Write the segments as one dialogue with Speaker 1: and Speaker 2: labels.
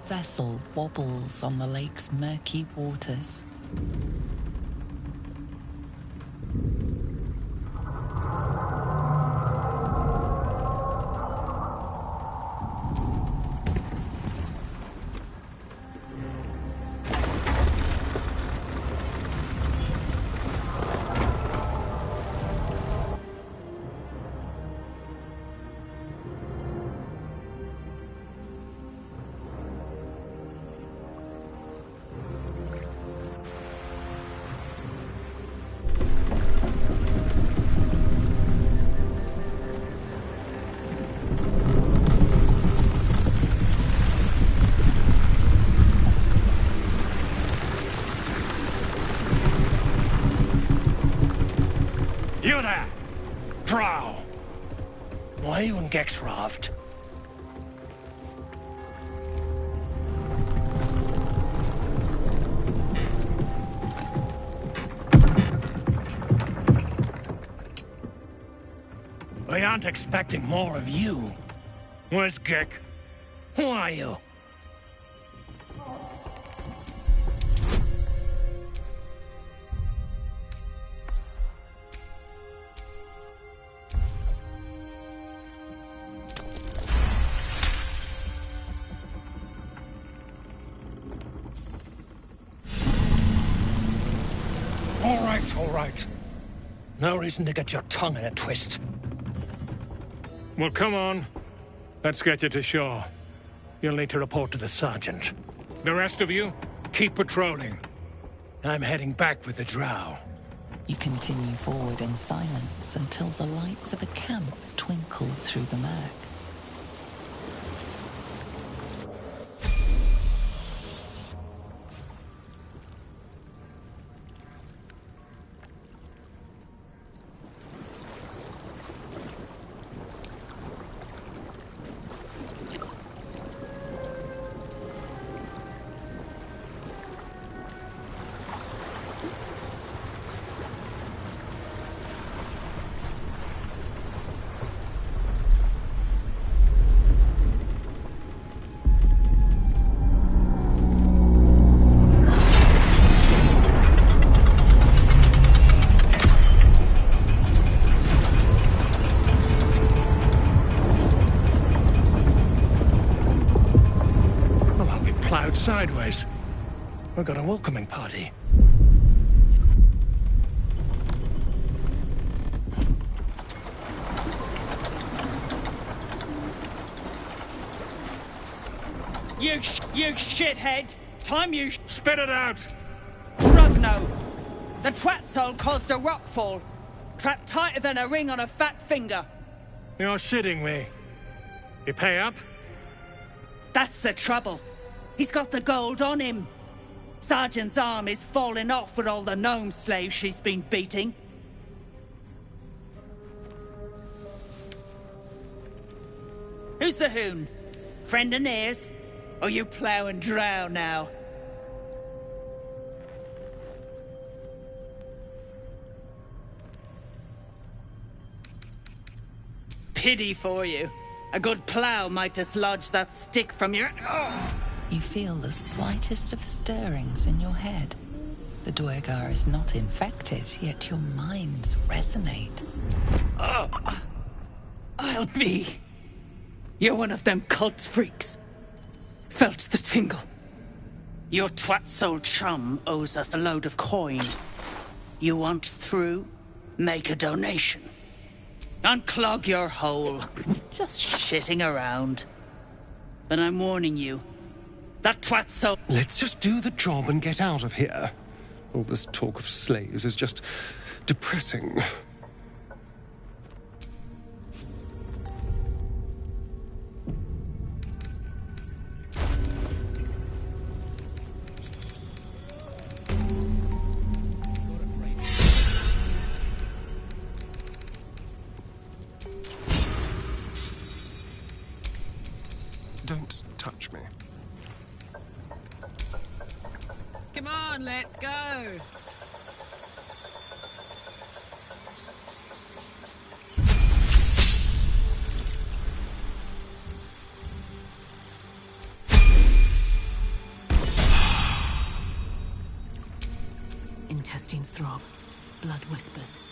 Speaker 1: vessel wobbles on the lake's murky waters.
Speaker 2: You there! Drow! Why are you in Gexraft? We aren't expecting more of you. Where's Gek? Who are you? All right. No reason to get your tongue in a twist. Well, come on. Let's get you to shore. You'll need to report to the sergeant. The rest of you, keep patrolling. I'm heading back with the drow.
Speaker 1: You continue forward in silence until the lights of a camp twinkle through the murk.
Speaker 2: Sideways. We've got a welcoming party.
Speaker 3: You shithead! Time you
Speaker 2: spit it out!
Speaker 3: Rugno! The twat soul caused a rockfall. Trapped tighter than a ring on a fat finger.
Speaker 2: You're shitting me. You pay up?
Speaker 3: That's the trouble. He's got the gold on him. Sergeant's arm is falling off with all the gnome slaves she's been beating. Who's the hoon? Friend of Near's? Or you plough and drow now? Pity for you. A good plough might dislodge that stick from your... Oh.
Speaker 1: You feel the slightest of stirrings in your head. The Duergar is not infected, yet your minds resonate.
Speaker 3: I'll be. You're one of them cult freaks. Felt the tingle. Your twat-soul chum owes us a load of coin. You want through? Make a donation. Unclog your hole. Just shitting around. But I'm warning you. That twat-soul...
Speaker 4: Let's just do the job and get out of here. All this talk of slaves is just depressing. Don't touch me.
Speaker 5: Come on, let's go.
Speaker 6: intestines throb. Blood whispers.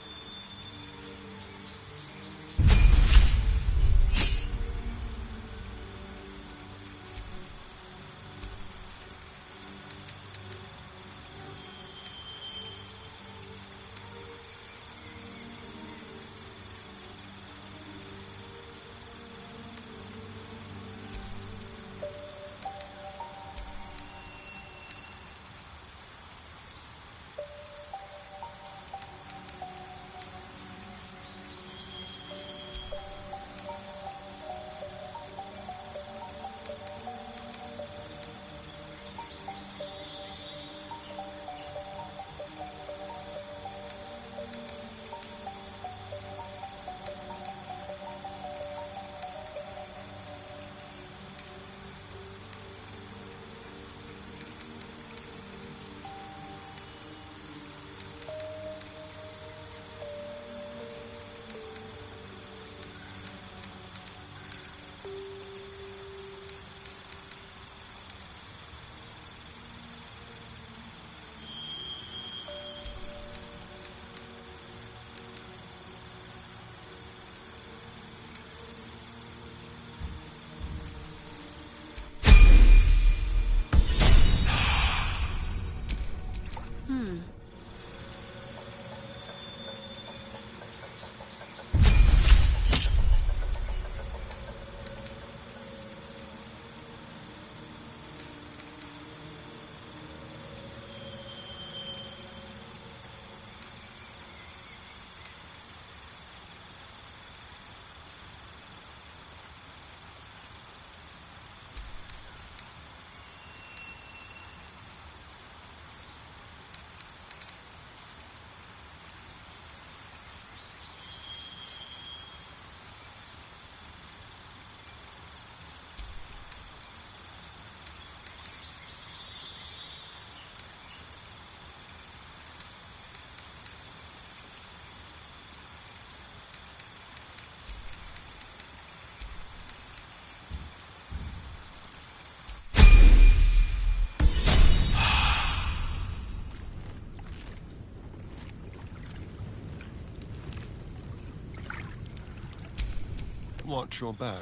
Speaker 4: Watch your back.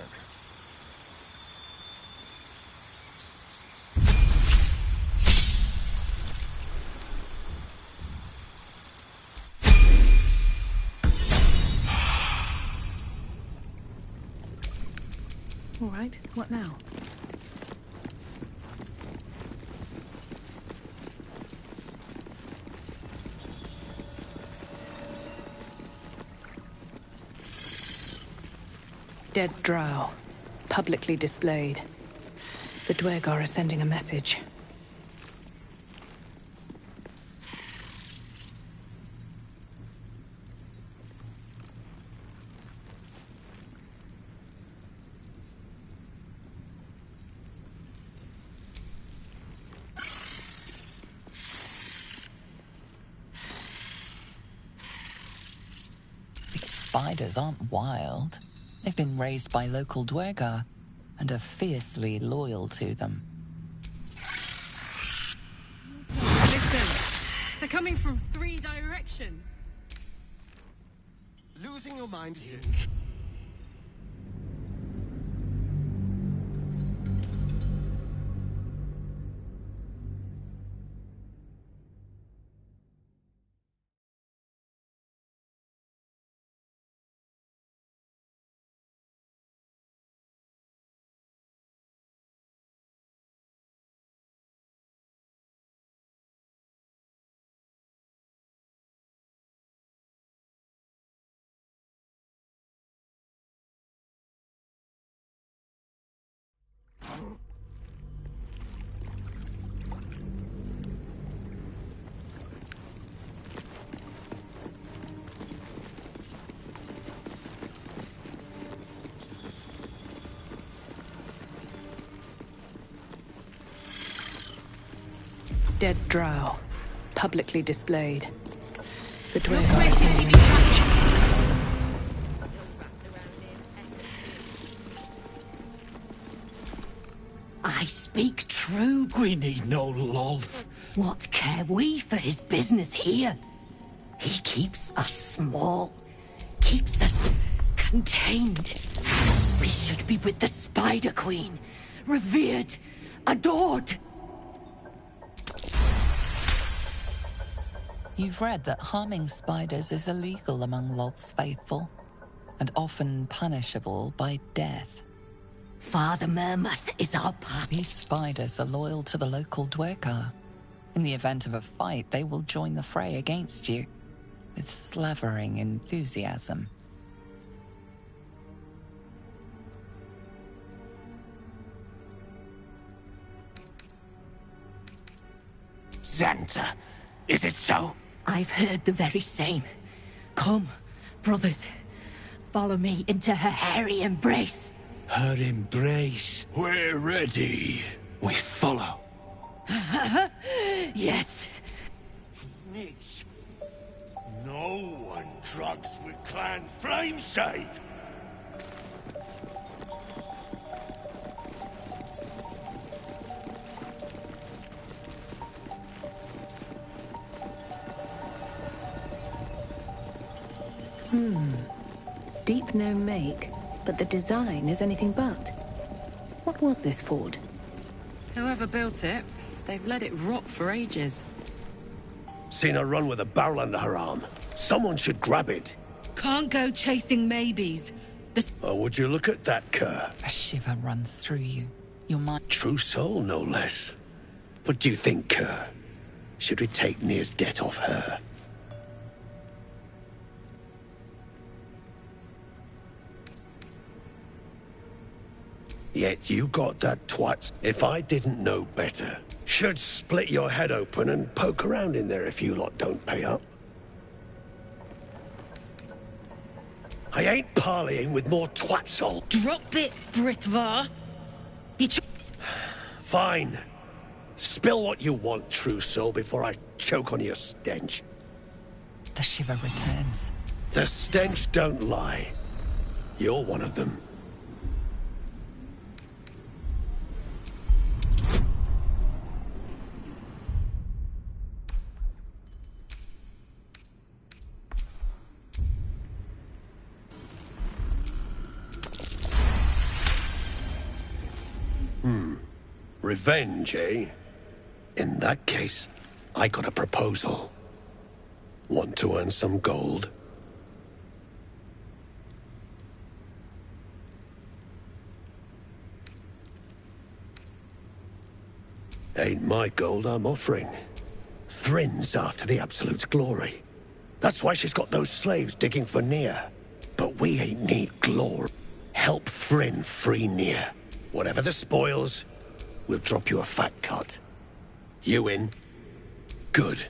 Speaker 6: All right, what now? Dead drow. Publicly displayed. The Dwergar are sending a message.
Speaker 1: These spiders aren't wild. They've been raised by local Dwergar and are fiercely loyal to them.
Speaker 5: Listen, they're coming from 3 directions.
Speaker 4: Losing your mind here.
Speaker 6: Dead drow. Publicly displayed. The
Speaker 5: You're
Speaker 6: Dwergar are
Speaker 5: crazy
Speaker 6: sending
Speaker 5: to
Speaker 6: a
Speaker 5: be
Speaker 6: message.
Speaker 7: I speak true.
Speaker 2: We need no lolth.
Speaker 7: What care we for his business here? He keeps us small, keeps us contained. We should be with the Spider Queen, revered, adored.
Speaker 1: You've read that harming spiders is illegal among Lolth's faithful, and often punishable by death.
Speaker 7: Father Mermuth is our path.
Speaker 1: These spiders are loyal to the local Dwergar. In the event of a fight, they will join the fray against you, with slavering enthusiasm.
Speaker 2: Xanta, is it so?
Speaker 7: I've heard the very same. Come, brothers, follow me into her hairy embrace.
Speaker 2: Her embrace. We're ready. We follow.
Speaker 7: Yes.
Speaker 2: Niche. No one drugs with Clan Flameshade.
Speaker 6: Deep no make, but the design is anything but. What was this ford?
Speaker 5: Whoever built it, they've let it rot for ages.
Speaker 2: Seen her run with a barrel under her arm. Someone should grab it.
Speaker 5: Can't go chasing maybes.
Speaker 2: Oh, would you look at that, Kerr?
Speaker 1: A shiver runs through you. Your mind...
Speaker 2: True soul, no less. What do you think, Kerr? Should we take Nir's debt off her? Yet you got that twat. If I didn't know better, should split your head open and poke around in there if you lot don't pay up. I ain't parleying with more twat soul.
Speaker 5: Drop it, Britvar.
Speaker 2: Fine. Spill what you want, true soul, before I choke on your stench.
Speaker 1: The shiver returns.
Speaker 2: The stench don't lie. You're one of them. Revenge, eh? In that case, I got a proposal. Want to earn some gold? Ain't my gold I'm offering. Thrin's after the Absolute's glory. That's why she's got those slaves digging for Nir. But we ain't need glory. Help Thrin free Nir. Whatever the spoils, we'll drop you a fat cut. You in? Good.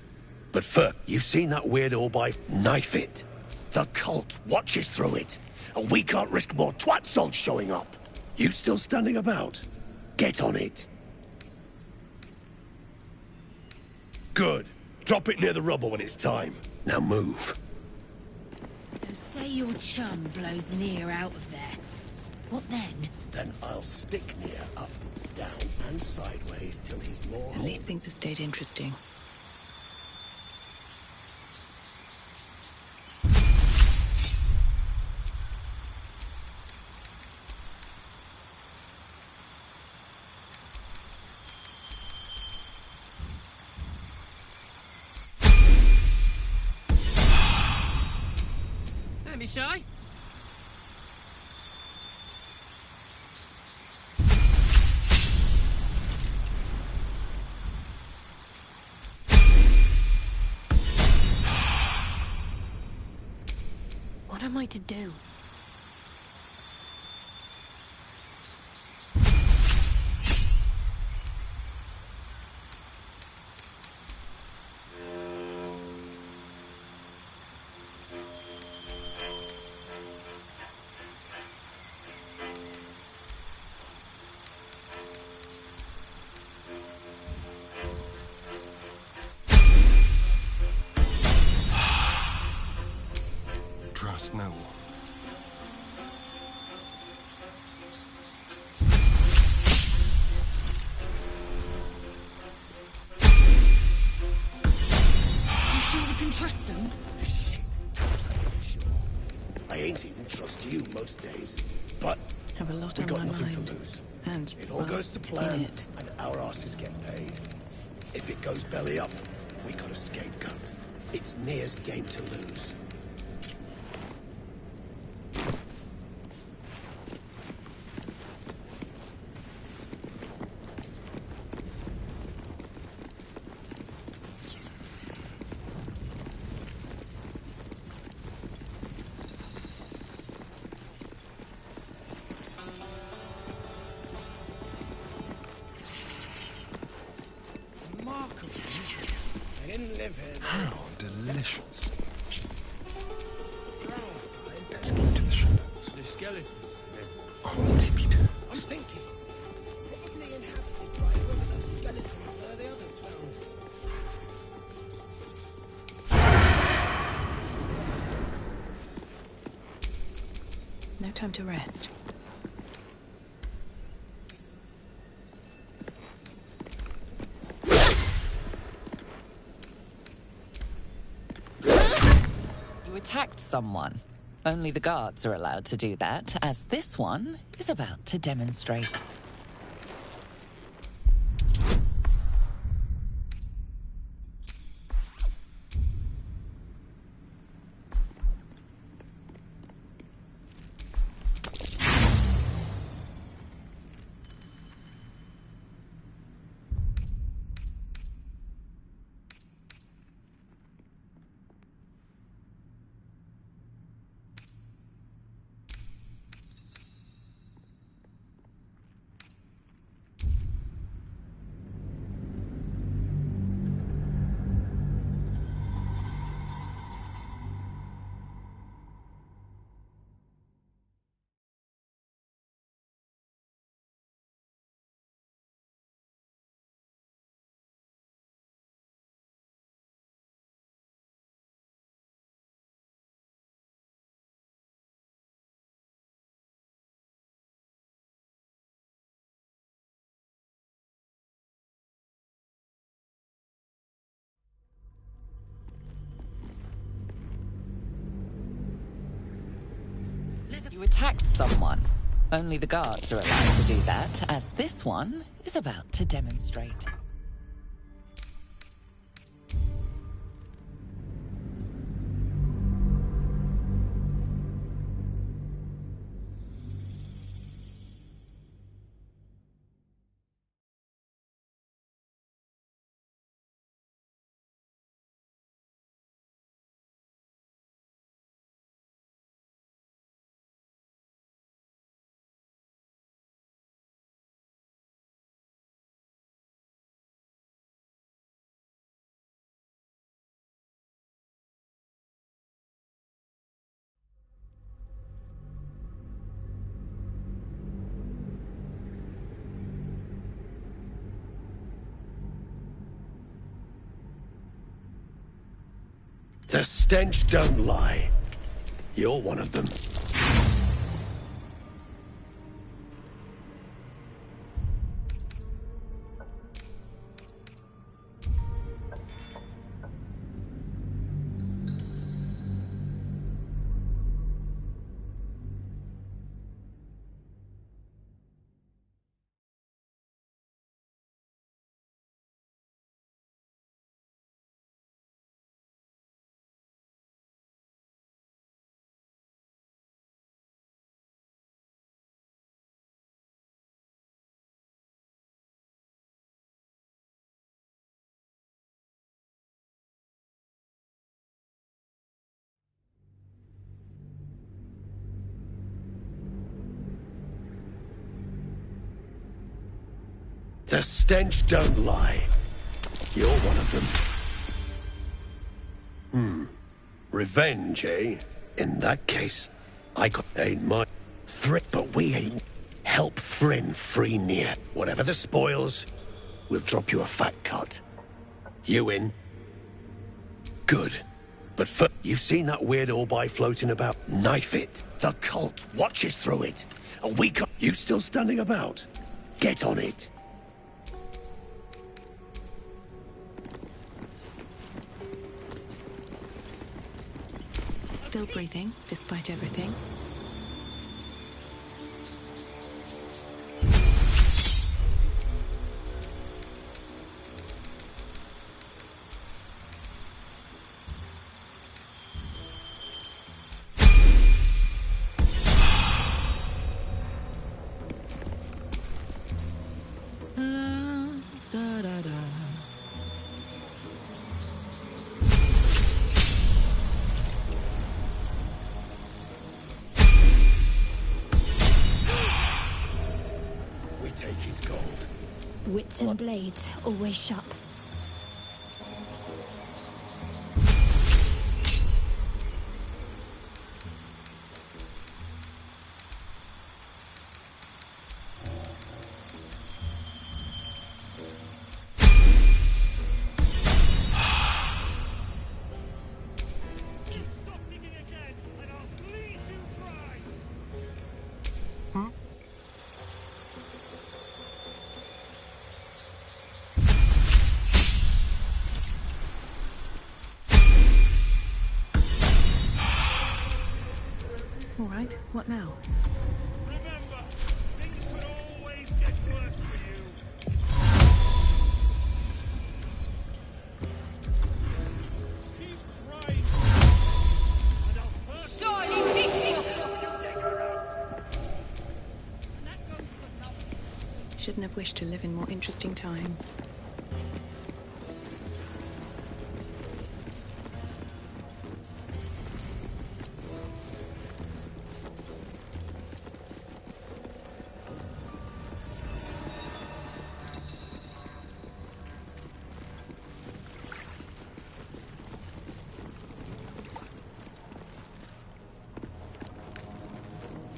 Speaker 2: But first, you've seen that weird orb by knife it. The cult watches through it. And we can't risk more twat souls showing up. You still standing about? Get on it. Good. Drop it near the rubble when it's time. Now move.
Speaker 8: So say your chum blows Nir out of there. What then?
Speaker 2: Then I'll stick Nir up, down, and sideways till he's more
Speaker 6: At least things have stayed interesting.
Speaker 5: Don't be shy.
Speaker 8: What am I to do?
Speaker 4: Trust no one.
Speaker 9: wouldn't trust you most days. But
Speaker 6: Have a lot
Speaker 9: we
Speaker 6: on
Speaker 9: got
Speaker 6: my
Speaker 9: nothing
Speaker 6: mind.
Speaker 9: to lose.
Speaker 6: And,
Speaker 9: It all
Speaker 6: well,
Speaker 9: goes to
Speaker 6: in
Speaker 9: plan,
Speaker 6: it.
Speaker 9: and our asses get paid. If it goes belly up, we got a scapegoat. It's Nir's game to lose.
Speaker 4: How delicious. Let's get to the shadows.
Speaker 2: The skeleton.
Speaker 4: Oh, tippy toes.
Speaker 9: I'm thinking, probably inhabited by whoever those skeletons were the others found.
Speaker 6: No time to rest.
Speaker 1: You attacked someone. Only the guards are allowed to do that, as this one is about to demonstrate. You attacked someone. Only the guards are allowed to do that, as this one is about to demonstrate.
Speaker 9: The stench don't lie. You're one of them. The stench don't lie. You're one of them. Revenge, eh? In that case, I ain't my threat, but we ain't help Thryn free Nir. Whatever the spoils, we'll drop you a fat cut. You in? Good. But first, you've seen that weird orbi floating about? Knife it. The cult watches through it. And we can't. You still standing about? Get on it.
Speaker 6: Still breathing, despite everything.
Speaker 5: La, da, da, da.
Speaker 9: We take his gold.
Speaker 8: Wits and blades, always sharp.
Speaker 6: All right, what now?
Speaker 2: Remember, things could always get worse for you. Keep trying. And I'll hurt
Speaker 8: Sorry, Victor!
Speaker 6: Shouldn't have wished to live in more interesting times.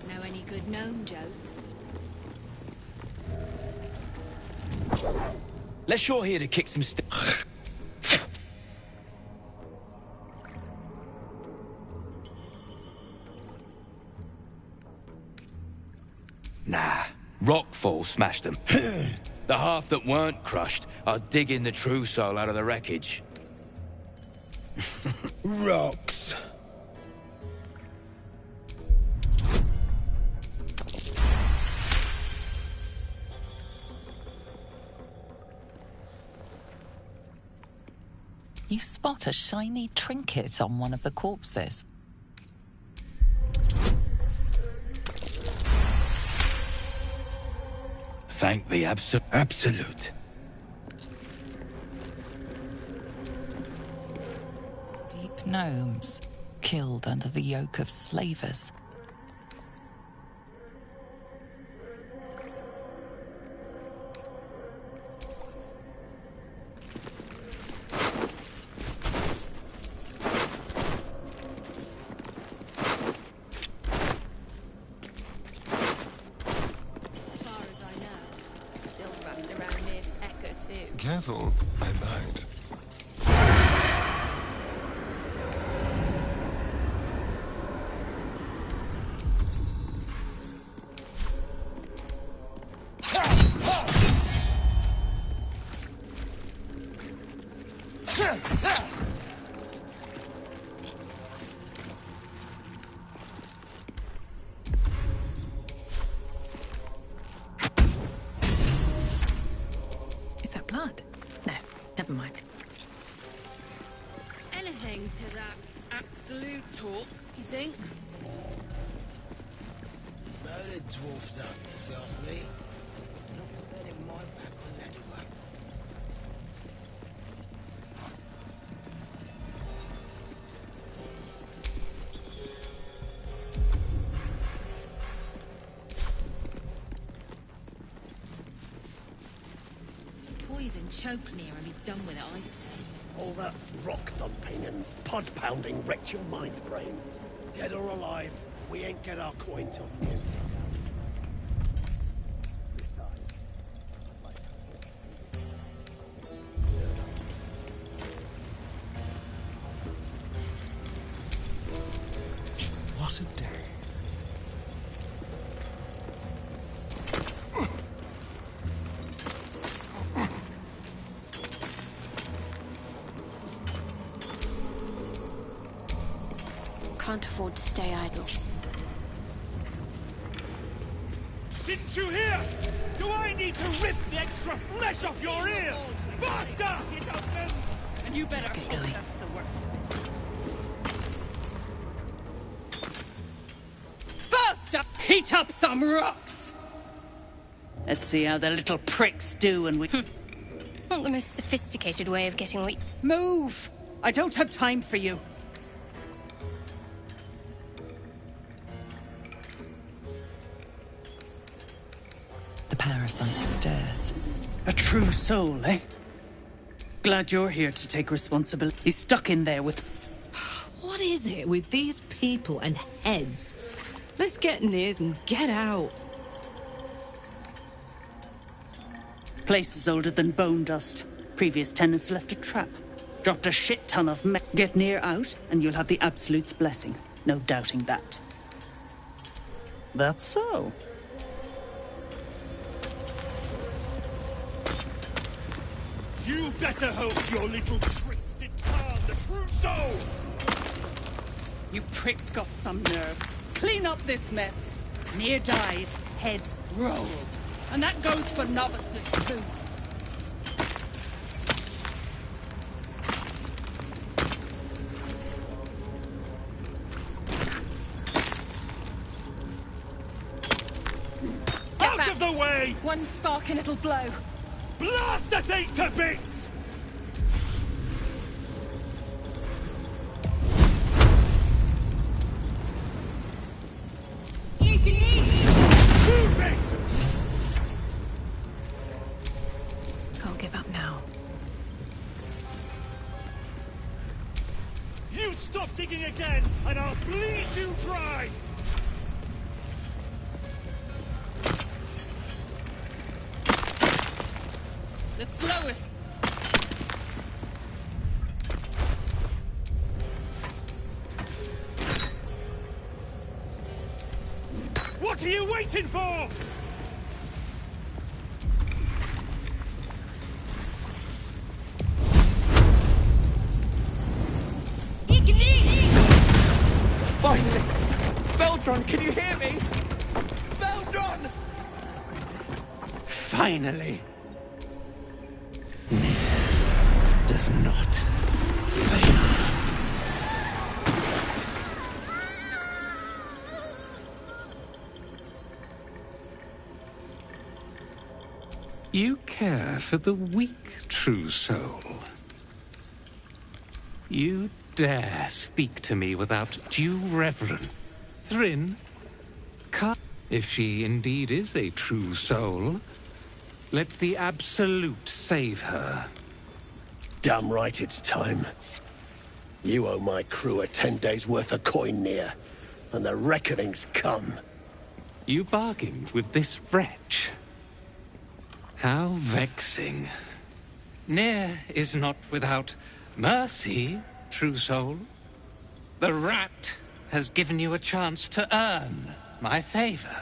Speaker 8: Know any good gnome jokes?
Speaker 10: Let's you're here to kick some Nah, rockfall smashed them. The half that weren't crushed are digging the true soul out of the wreckage.
Speaker 9: Rocks.
Speaker 1: You spot a shiny trinket on one of the corpses.
Speaker 10: Thank the Absolute.
Speaker 1: Deep gnomes, killed under the yoke of slavers.
Speaker 4: Careful, I might.
Speaker 6: Is that blood? No, never mind.
Speaker 5: Anything to that absolute talk, you think?
Speaker 11: Murdered dwarfs up, if you ask me. Not betting my back on that one.
Speaker 8: Poison choke near and be done with it, I say.
Speaker 9: All that rock thumping and pod pounding wrecked your mind, brain. Dead or alive, we ain't get our coin till you.
Speaker 4: What a day.
Speaker 8: Can't afford to stay idle.
Speaker 2: Didn't you hear? Do I need to rip the extra flesh off your ears? Faster!
Speaker 3: And you better
Speaker 6: Get
Speaker 3: hope
Speaker 6: going.
Speaker 3: that's the worst. Faster! Heat up some rocks! Let's see how the little pricks do when we...
Speaker 12: Not the most sophisticated way of getting what...
Speaker 3: Move! I don't have time for you.
Speaker 1: The parasite stirs.
Speaker 3: A true soul, eh? Glad you're here to take responsibility. He's stuck in there with...
Speaker 5: What is it with these people and heads? Let's get Niz and get out.
Speaker 3: Place is older than bone dust. Previous tenants left a trap. Dropped a shit ton of me. Get near out, and you'll have the Absolute's blessing. No doubting that. That's so.
Speaker 2: You better hope your little tricks did harm the true soul!
Speaker 3: You pricks got some nerve. Clean up this mess. Near dies, heads roll. And that goes for novices too.
Speaker 2: Out of the way!
Speaker 6: One spark and it'll blow.
Speaker 2: Blast the thing to bits! Move it!
Speaker 6: Can't give up now.
Speaker 2: You stop digging again, and I'll bleed you dry!
Speaker 3: The slowest.
Speaker 2: What are you waiting for?
Speaker 10: Finally! Baldur, can you hear me? Baldur! Finally! Does not fail.
Speaker 4: You care for the weak, true soul. You dare speak to me without due reverence. Thryn, if she indeed is a true soul, let the Absolute save her.
Speaker 9: Damn right it's time. You owe my crew a 10 days' worth of coin near, and the reckoning's come.
Speaker 4: You bargained with this wretch. How vexing. Near is not without mercy, true soul. The rat has given you a chance to earn my favor.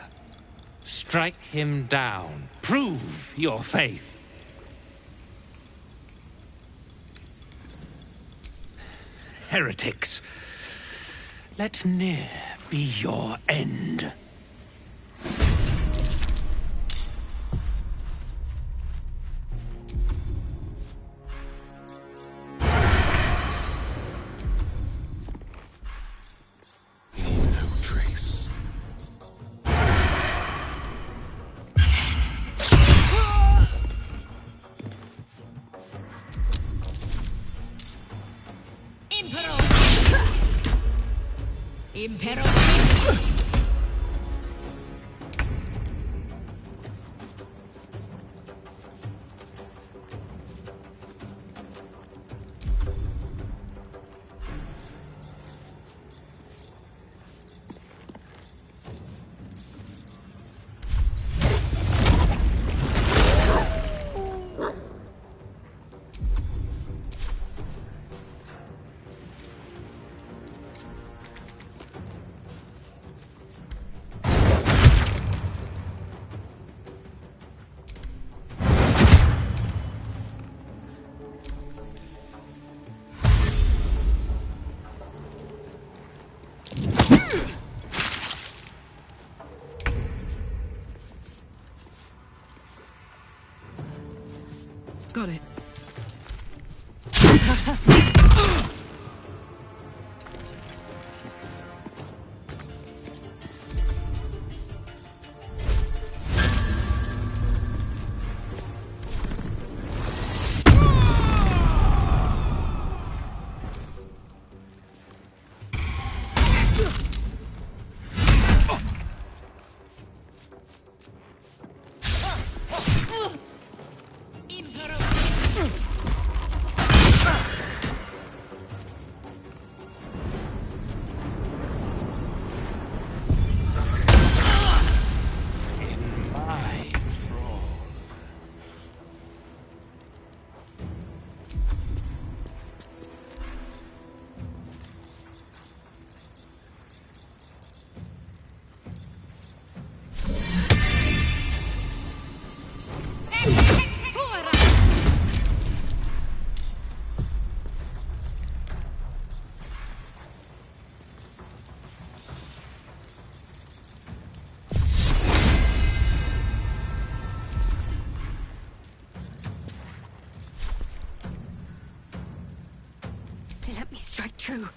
Speaker 4: Strike him down. Prove your faith. Heretics, let Near be your end. No trace.
Speaker 8: Impero.
Speaker 5: Got it.
Speaker 7: true.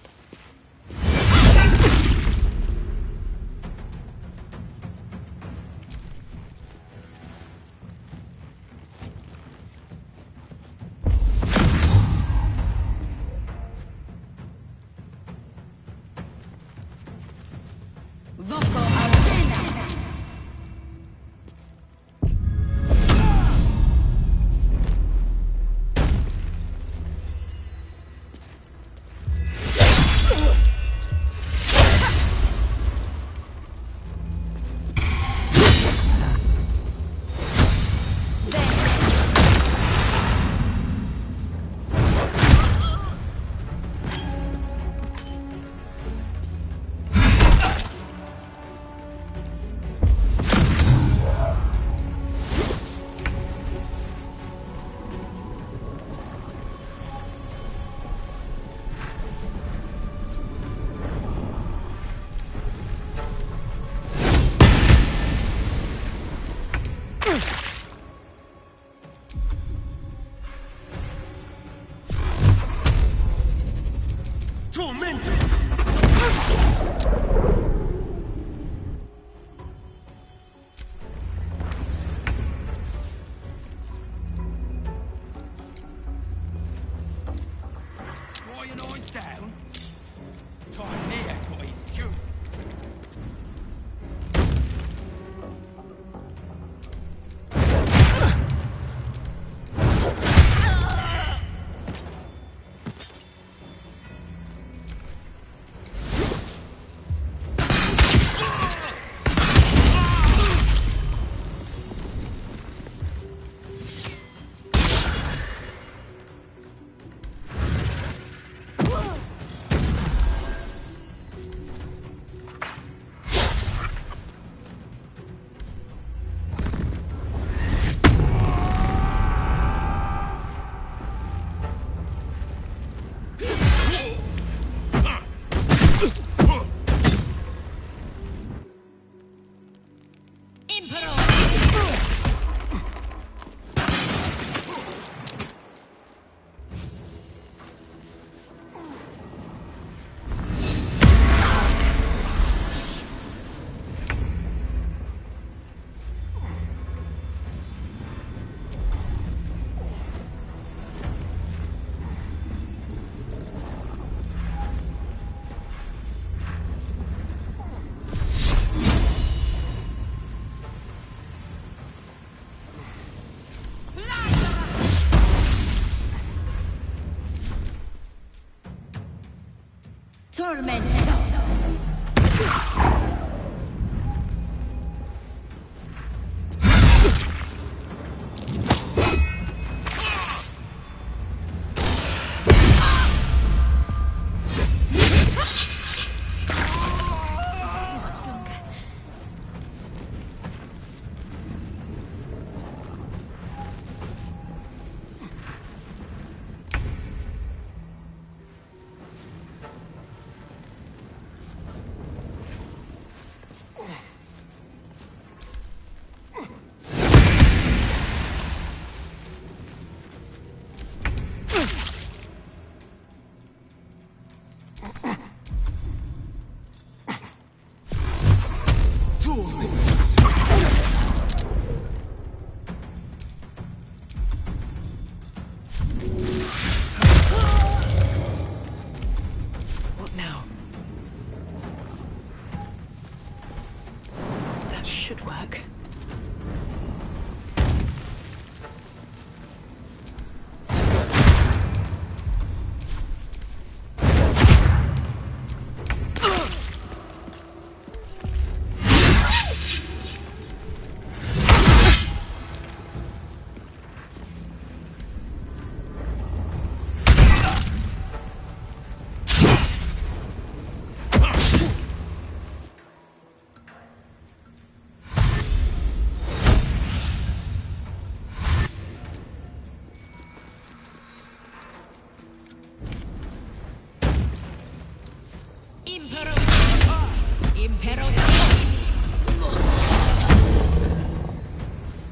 Speaker 6: Should work.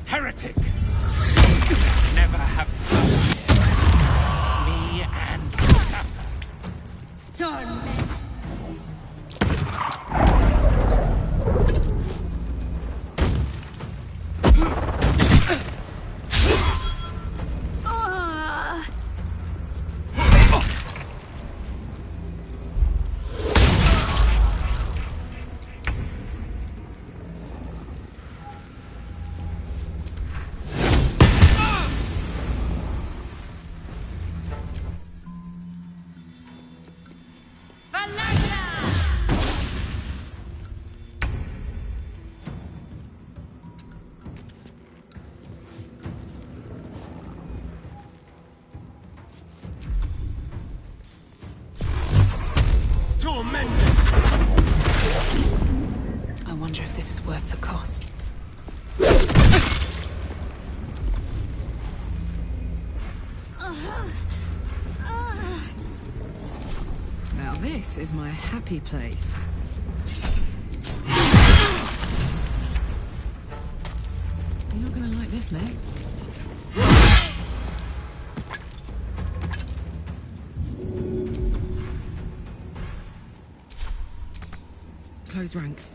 Speaker 10: Heretic! Never have me and
Speaker 5: Now this is my happy place. You're not gonna like this, mate. Close ranks.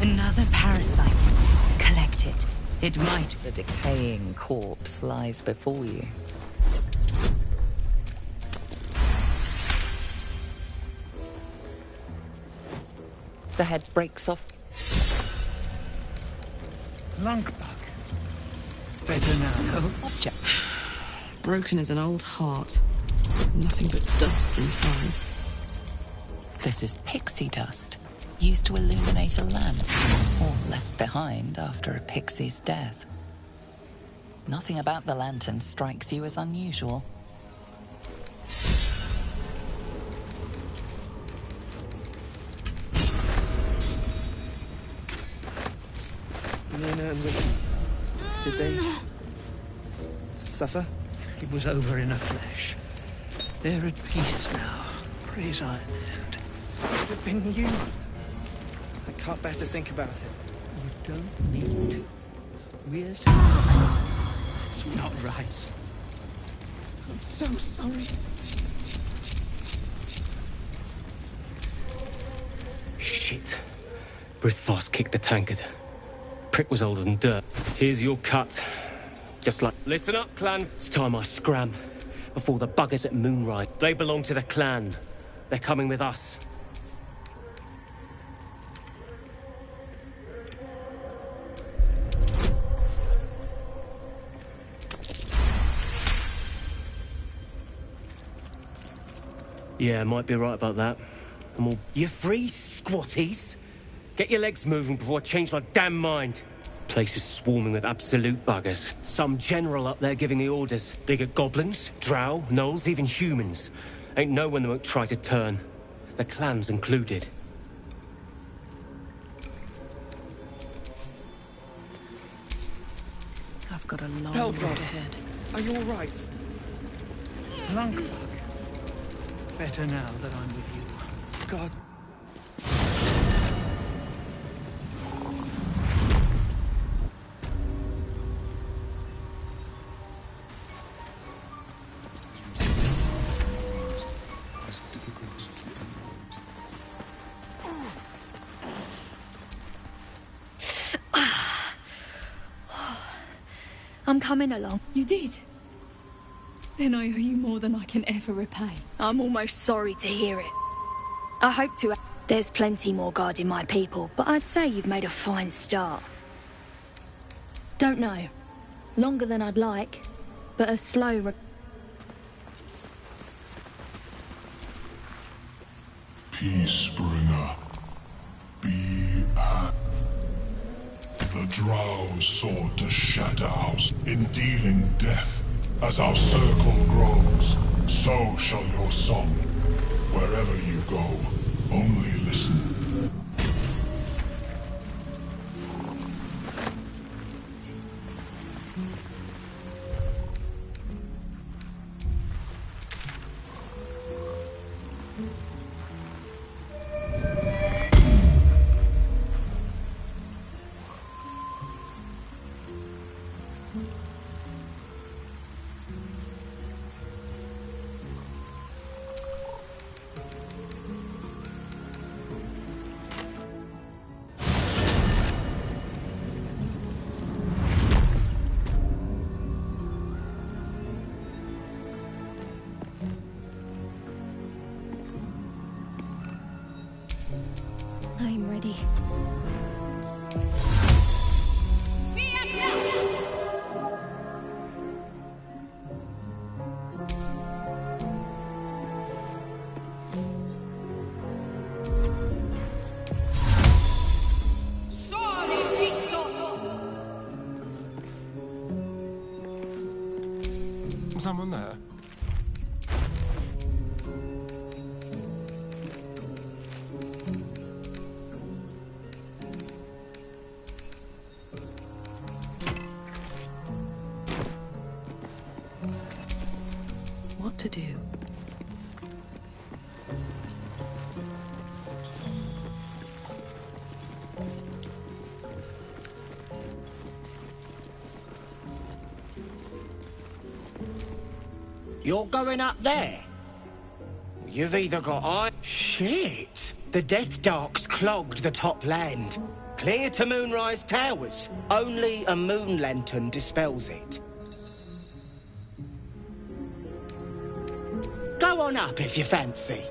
Speaker 1: Another parasite. Collect it. It might. The decaying corpse lies before you. The head breaks off.
Speaker 11: Lunk bug. Better now.
Speaker 1: Object.
Speaker 5: Broken as an old heart. Nothing but dust inside.
Speaker 1: This is pixie dust, used to illuminate a lamp, or left behind after a pixie's death. Nothing about the lantern strikes you as unusual.
Speaker 11: Nina and Ricky, did they suffer? It was over in a flash. They're at peace now. Praise Iron Hand. It could have been you. I can't bear to think about it. You don't need to. We're sorry. It's not right. I'm so sorry.
Speaker 13: Shit. Brithos kicked the tankard. Prick was older than dirt. Here's your cut. Just like... Listen up, clan. It's time I scram. Before the buggers at Moonrise. They belong to the clan. They're coming with us. Yeah, might be right about that. I'm all... You free, squatties? Get your legs moving before I change my damn mind. Place is swarming with absolute buggers. Some general up there giving the orders. They get goblins, drow, gnolls, even humans. Ain't no one that won't try to turn. The clan's included.
Speaker 6: I've got a long
Speaker 11: Baldur,
Speaker 6: road ahead.
Speaker 11: are you all right? Lunk bug. Better now that I'm with you. God.
Speaker 12: I'm coming along.
Speaker 5: You did? Then I owe you more than I can ever repay.
Speaker 12: I'm almost sorry to hear it. I hope to. There's plenty more guarding my people, but I'd say you've made a fine start. Don't know. Longer than I'd like, but a slow...
Speaker 14: Peacebringer, be at... The drow sought to shatter us in dealing death. As our circle grows, so shall your song. Wherever you go, only listen.
Speaker 12: I'm ready.
Speaker 2: Someone there?
Speaker 6: to do.
Speaker 15: You're going up there? You've either got eye... Shit! The Death Dark's clogged the top land. Clear to Moonrise Towers. Only a moon lantern dispels it. Go on up if you fancy.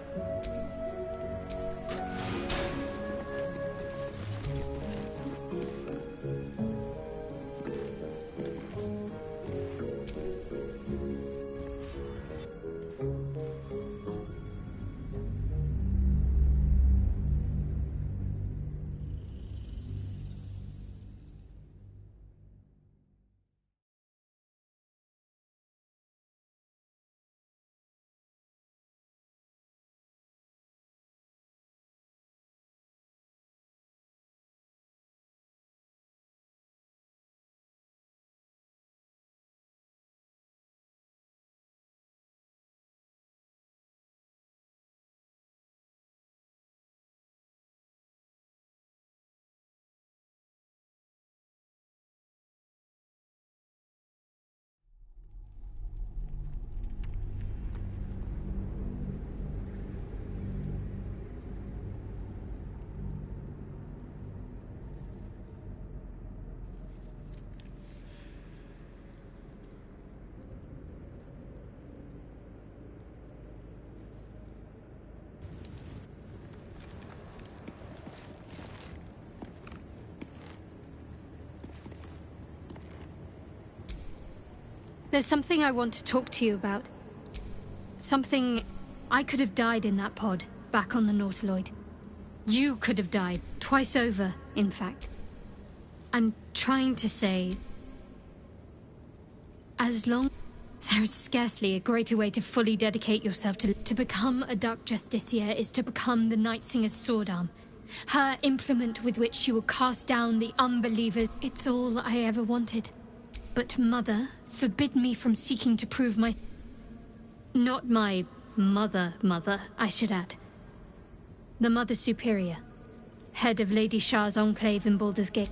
Speaker 12: There's something I want to talk to you about. Something... I could have died in that pod, back on the Nautiloid. You could have died, twice over, in fact. I'm trying to say... As long... There's scarcely a greater way to fully dedicate yourself to... To become a Dark Justiciar is to become the Night Singer's sword arm. Her implement with which she will cast down the unbelievers. It's all I ever wanted. But Mother forbid me from seeking to prove my... Not my mother, I should add. The Mother Superior, head of Lady Shah's enclave in Baldur's Gate.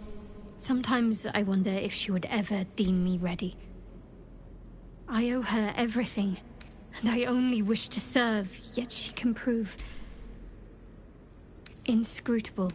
Speaker 12: Sometimes I wonder if she would ever deem me ready. I owe her everything, and I only wish to serve, yet she can prove... inscrutable.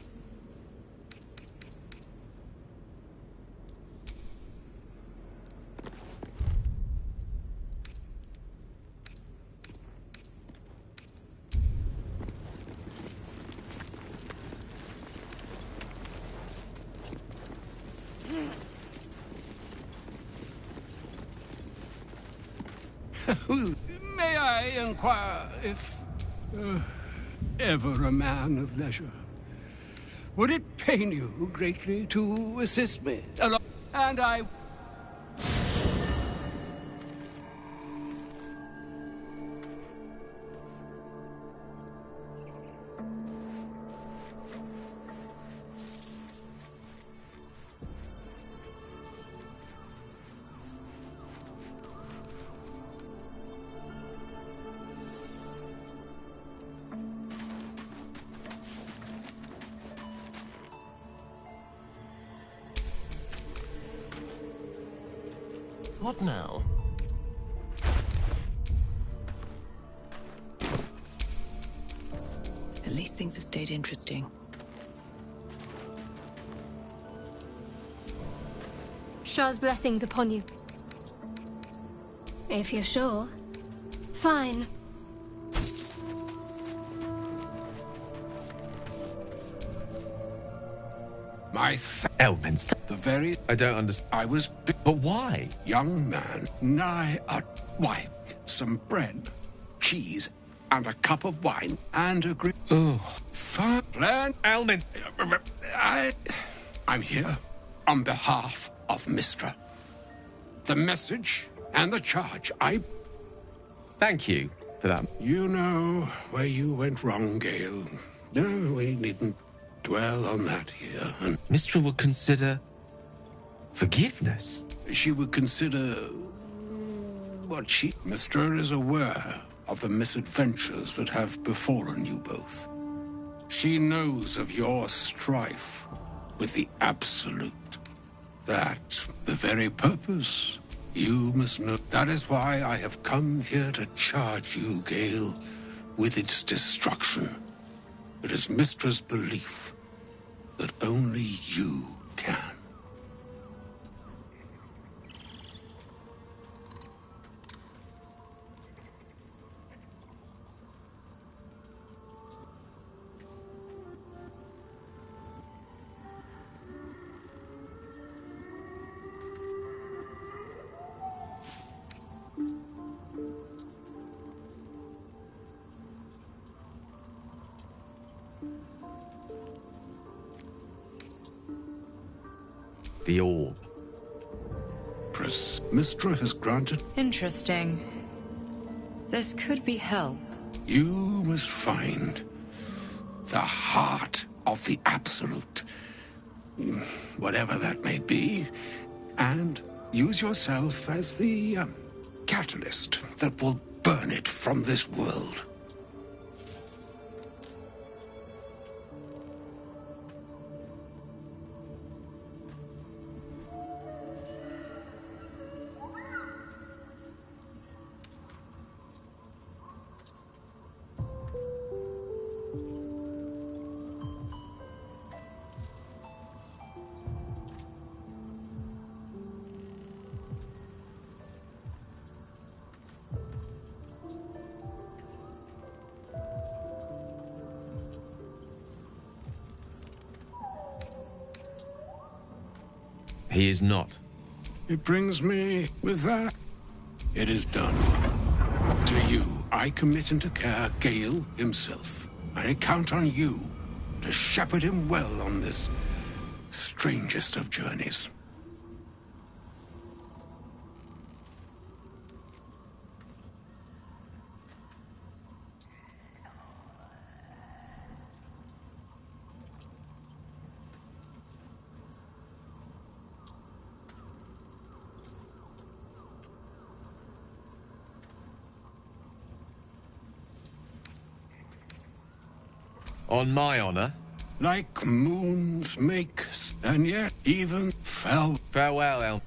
Speaker 16: May I inquire if... ever a man of leisure? Would it pain you greatly to assist me? And I...
Speaker 17: What now?
Speaker 6: At least things have stayed interesting.
Speaker 12: Shah's blessings upon you. If you're sure. Fine.
Speaker 16: My
Speaker 17: Elminster?
Speaker 16: The very...
Speaker 17: I don't understand.
Speaker 16: I was...
Speaker 17: But why?
Speaker 16: Young man, nigh a... Why, some bread, cheese, and a cup of wine, and a grip...
Speaker 17: Oh.
Speaker 16: Fine plan...
Speaker 17: Elmin!
Speaker 16: I'm here on behalf of Mistra. The message and the charge I...
Speaker 17: Thank you for that.
Speaker 16: You know where you went wrong, Gale. No, we needn't dwell on that here. And
Speaker 17: Mistra would consider... forgiveness?
Speaker 16: she would consider... what she... Mystra is aware of the misadventures that have befallen you both. She knows of your strife with the Absolute. That the very purpose you must know. That is why I have come here to charge you, Gale, with its destruction. It is Mystra's belief that only you can.
Speaker 17: The orb.
Speaker 16: Mystra has granted.
Speaker 6: Interesting. This could be help.
Speaker 16: You must find the heart of the Absolute, whatever that may be, and use yourself as the catalyst that will burn it from this world.
Speaker 17: He is not.
Speaker 16: It brings me with that. It is done. To you, I commit into care Gale himself. I count on you to shepherd him well on this strangest of journeys.
Speaker 17: On my honor.
Speaker 16: Like moons make, and yet even
Speaker 17: Farewell,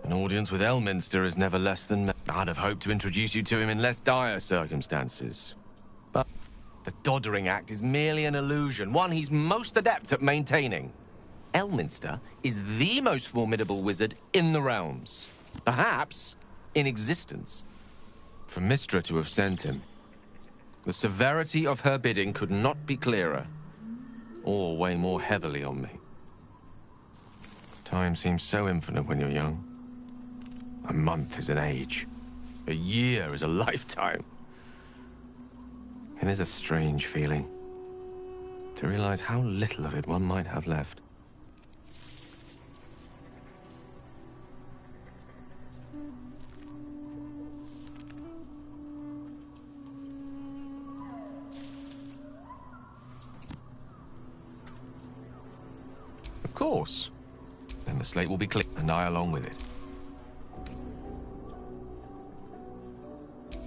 Speaker 17: An audience with Elminster is never less than... I'd have hoped to introduce you to him in less dire circumstances. But the Doddering Act is merely an illusion, one he's most adept at maintaining. Elminster is the most formidable wizard in the realms. Perhaps in existence. For Mystra to have sent him, the severity of her bidding could not be clearer, or weigh more heavily on me. Time seems so infinite when you're young. A month is an age. A year is a lifetime. It is a strange feeling, to realize how little of it one might have left. Of course. Then the slate will be clear, and I along with it.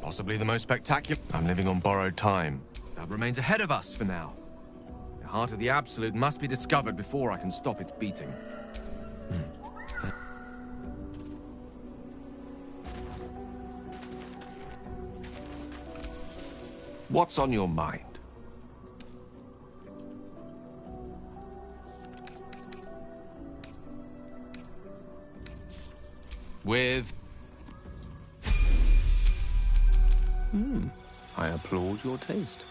Speaker 17: Possibly the most spectacular. I'm living on borrowed time. That remains ahead of us for now. The heart of the Absolute must be discovered before I can stop its beating. What's on your mind? With... I applaud your taste.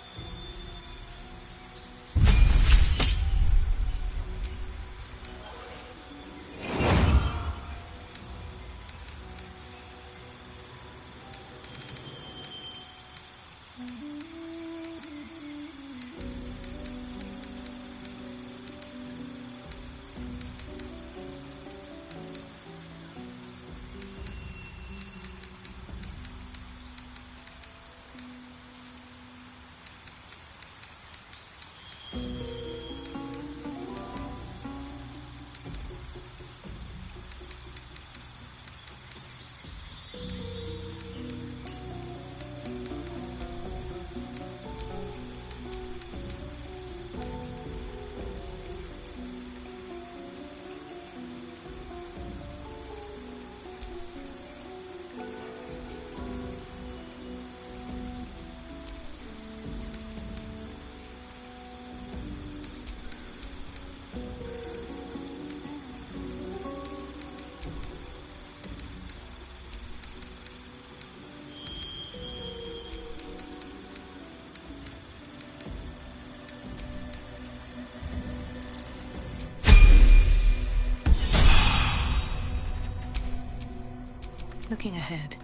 Speaker 6: Looking ahead.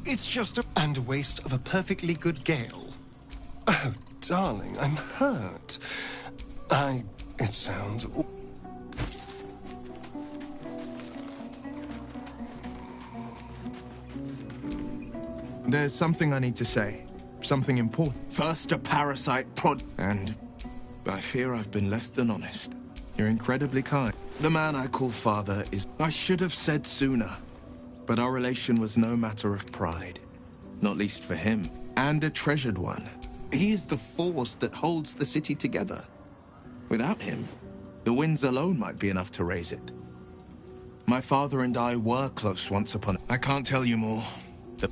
Speaker 18: It's just a waste of a perfectly good gale. Oh, darling, I'm hurt. It sounds...
Speaker 19: There's something I need to say. Something important. First, a parasite prod... And I fear I've been less than honest. You're incredibly kind. The man I call father is... I should have said sooner. But our relation was no matter of pride. Not least for him. And a treasured one. He is the force that holds the city together. Without him, the winds alone might be enough to raise it. My father and I were close once upon... I can't tell you more.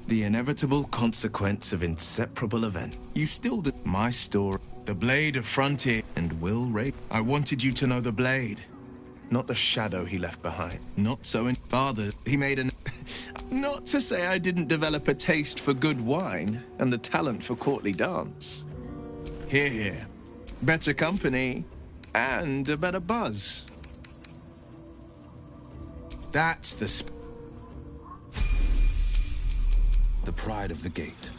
Speaker 19: The inevitable consequence of inseparable events. You still did my story. The blade of frontier and will rape. I wanted you to know the blade. Not the shadow he left behind. Not so in... Father, he made an... Not to say I didn't develop a taste for good wine and the talent for courtly dance. Hear, hear. Better company and a better buzz. That's the...
Speaker 10: The pride of the gate.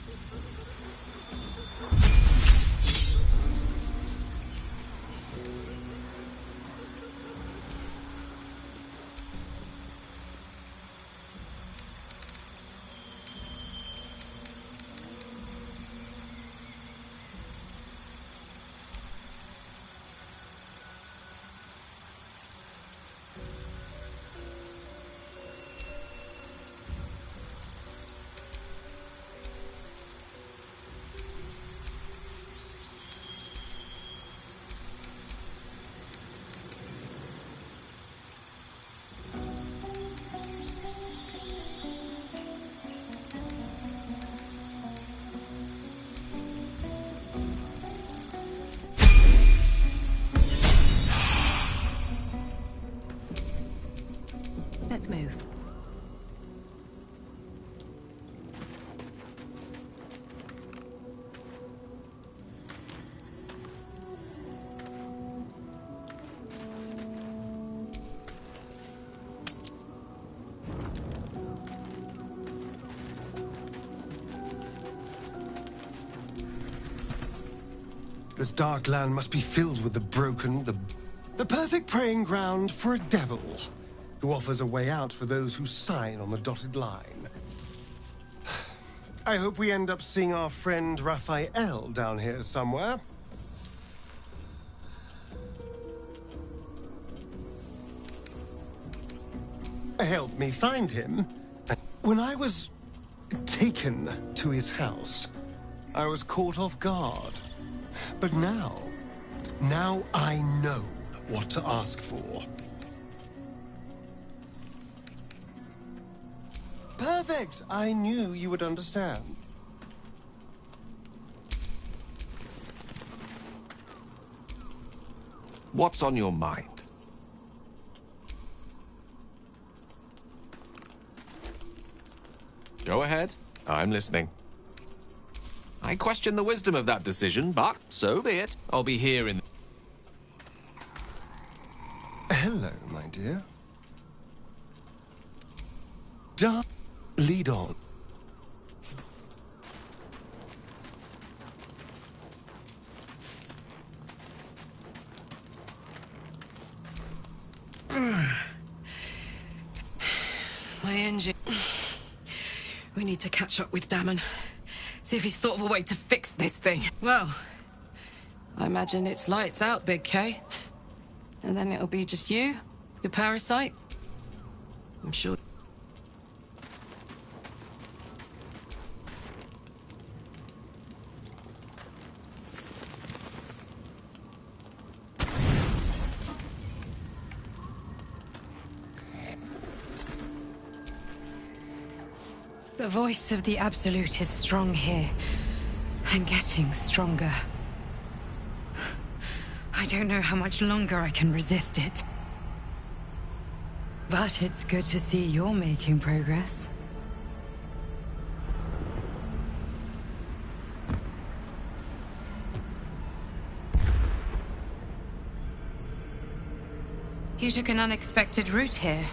Speaker 6: Let's move.
Speaker 18: This dark land must be filled with the broken, the perfect preying ground for a devil who offers a way out for those who sign on the dotted line. I hope we end up seeing our friend Raphael down here somewhere. Help me find him. When I was taken to his house, I was caught off guard. But now I know what to ask for. Perfect! I knew you would understand.
Speaker 17: What's on your mind? Go ahead. I'm listening. I question the wisdom of that decision, but so be it. I'll be here in...
Speaker 18: Hello, my dear. Lead on.
Speaker 5: My engine. We need to catch up with Damon. See if he's thought of a way to fix this thing. Well, I imagine it's lights out, Big K. And then it'll be just you, your parasite. I'm sure... The voice of the Absolute is strong here, and getting stronger. I don't know how much longer I can resist it. But it's good to see you're making progress. You took an unexpected route here.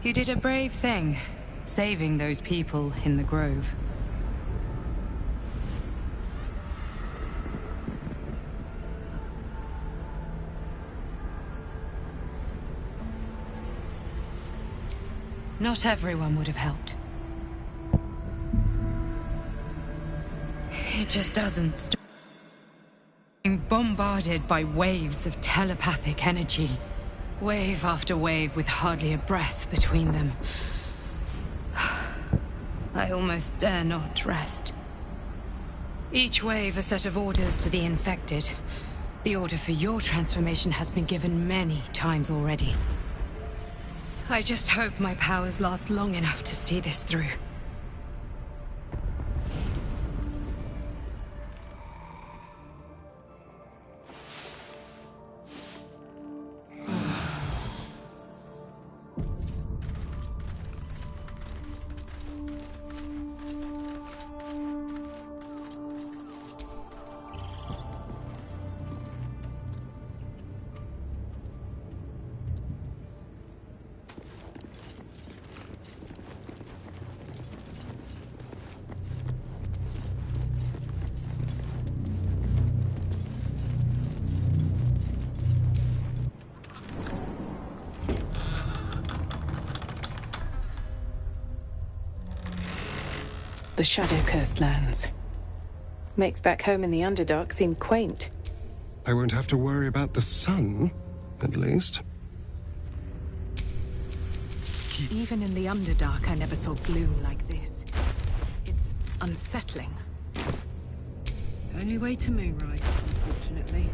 Speaker 5: You did a brave thing, saving those people in the grove. Not everyone would have helped. It just doesn't stop. Being bombarded by waves of telepathic energy. Wave after wave with hardly a breath between them. I almost dare not rest. Each wave a set of orders to the infected. The order for your transformation has been given many times already. I just hope my powers last long enough to see this through.
Speaker 6: The shadow-cursed lands. Makes back home in the Underdark seem quaint.
Speaker 18: I won't have to worry about the sun, at least.
Speaker 6: Even in the Underdark, I never saw gloom like this. It's unsettling.
Speaker 5: Only way to Moonrise, unfortunately.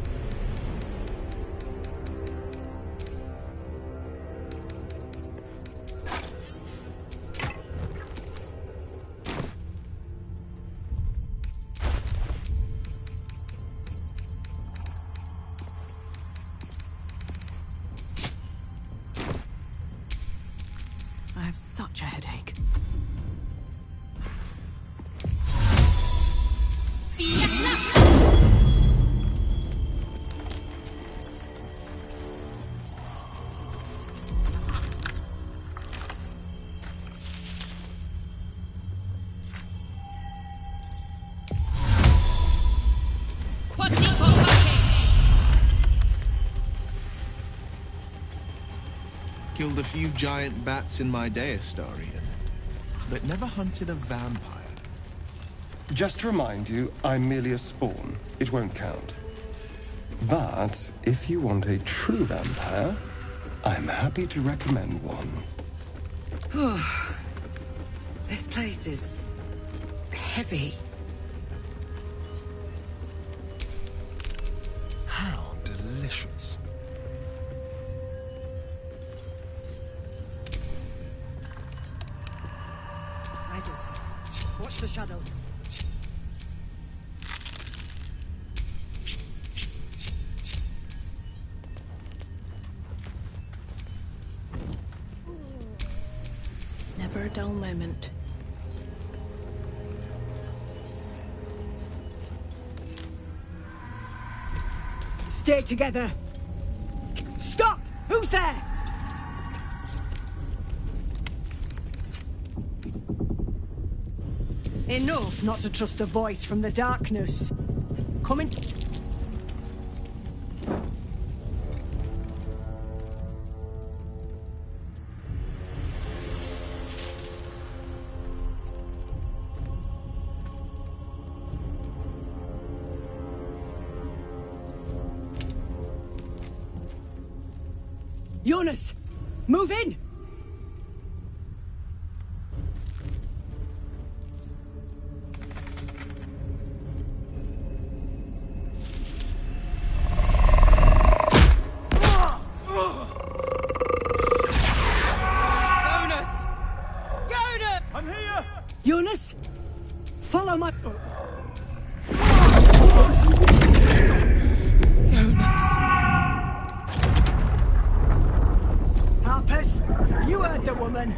Speaker 6: I have such a headache.
Speaker 19: Killed a few giant bats in my day, Astarion, but never hunted a vampire.
Speaker 18: Just to remind you, I'm merely a spawn. It won't count. But if you want a true vampire, I'm happy to recommend one.
Speaker 5: This place is heavy.
Speaker 18: How delicious.
Speaker 5: Watch the shadows.
Speaker 6: Never a dull moment.
Speaker 20: Stay together! Stop! Who's there? Enough not to trust a voice from the darkness. Come in. Jonas! Move in! Jonas, follow my... Yes, you heard the woman.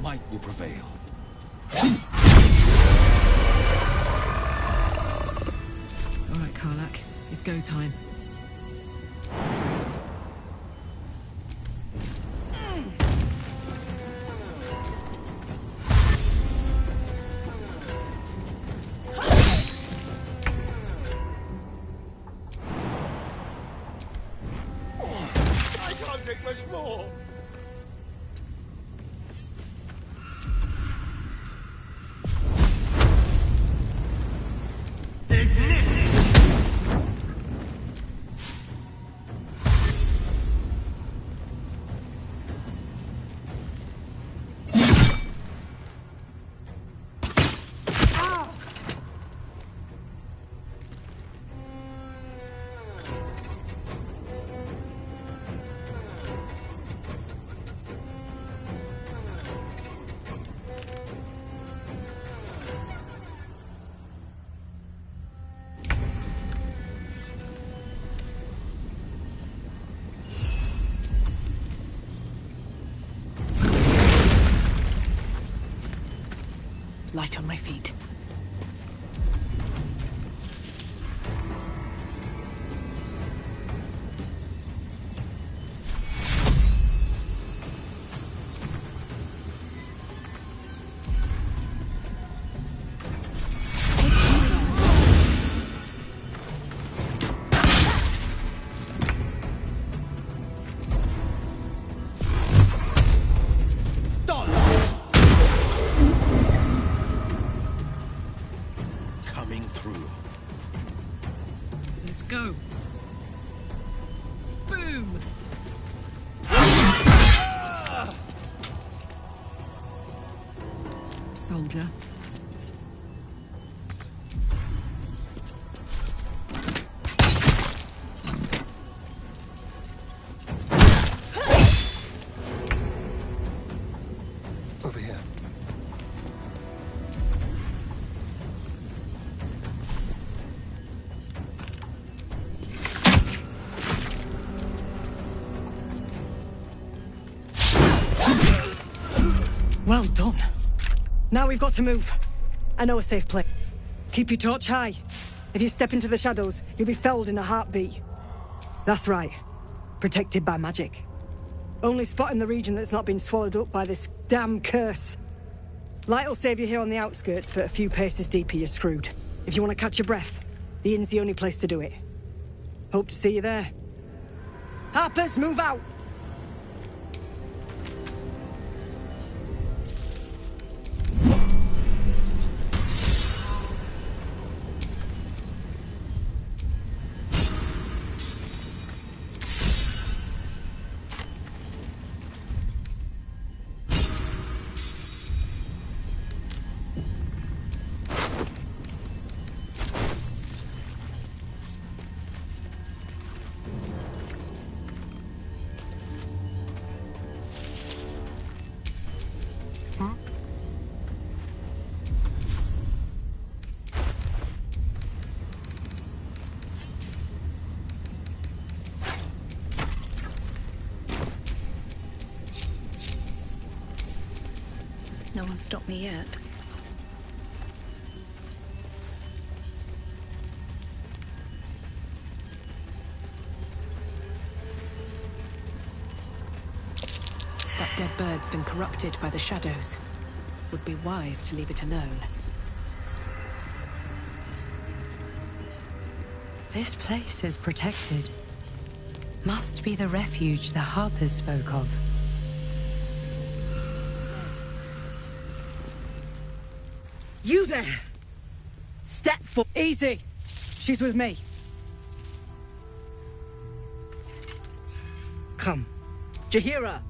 Speaker 10: might will prevail.
Speaker 5: All right, Karlak. It's go time.
Speaker 18: I can't take much more.
Speaker 6: Light on my feet.
Speaker 9: Coming through.
Speaker 5: Let's go. Boom! Soldier.
Speaker 18: Over here.
Speaker 20: Well done. Now we've got to move. I know a safe place. Keep your torch high. If you step into the shadows, you'll be felled in a heartbeat. That's right. Protected by magic. Only spot in the region that's not been swallowed up by this damn curse. Light will save you here on the outskirts, but a few paces deeper you're screwed. If you want to catch your breath, the inn's the only place to do it. Hope to see you there. Harpers, move out!
Speaker 6: No one stopped me yet. That dead bird's been corrupted by the shadows. Would be wise to leave it alone.
Speaker 21: This place is protected. Must be the refuge the Harpers spoke of.
Speaker 20: You there! Step for easy! She's with me. Come. Jahira!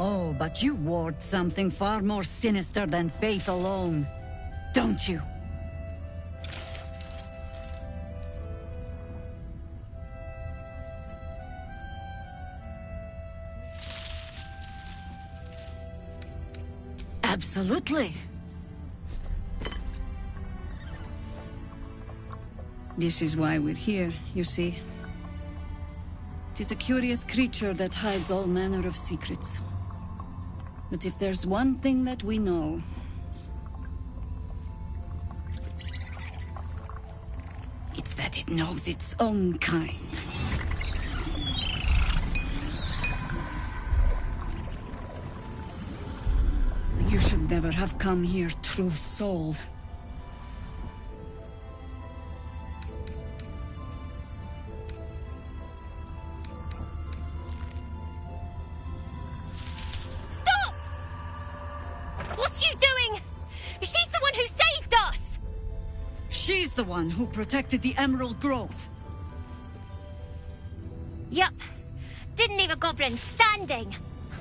Speaker 3: Oh, but you ward something far more sinister than faith alone, don't you? Absolutely. This is why we're here, you see. It is a curious creature that hides all manner of secrets. But if there's one thing that we know, it's that it knows its own kind. You should never have come here, true soul.
Speaker 22: Stop! What's you doing? She's the one who saved us!
Speaker 3: She's the one who protected the Emerald Grove.
Speaker 22: Yup. Didn't leave a goblin standing.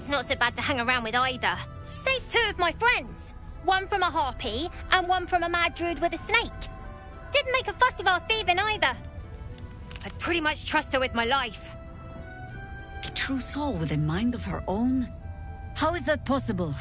Speaker 22: Not so bad to hang around with either. Saved 2 of my friends. One from a harpy, and one from a mad druid with a snake. Didn't make a fuss of our thieving either. I'd pretty much trust her with my life.
Speaker 3: A true soul with a mind of her own? How is that possible?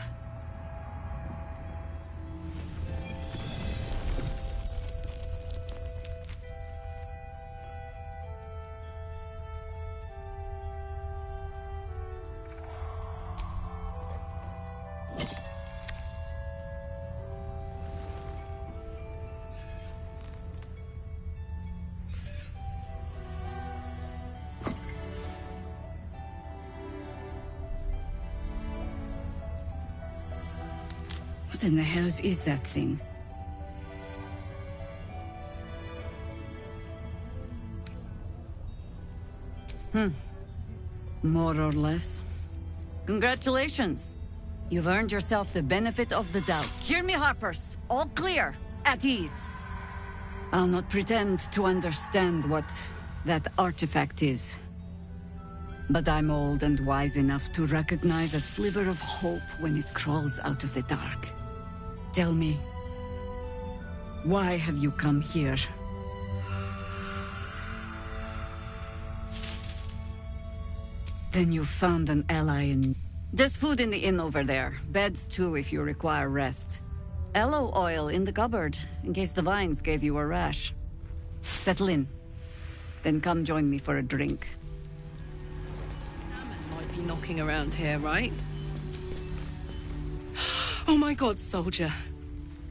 Speaker 3: What in the hells is that thing? More or less. Congratulations. You've earned yourself the benefit of the doubt. Hear me, Harpers. All clear. At ease. I'll not pretend to understand what that artifact is. But I'm old and wise enough to recognize a sliver of hope when it crawls out of the dark. Tell me, why have you come here? Then you found an ally in... There's food in the inn over there. Beds too if you require rest. Aloe oil in the cupboard, in case the vines gave you a rash. Settle in. Then come join me for a drink.
Speaker 5: Might be knocking around here, right? Oh my god, soldier.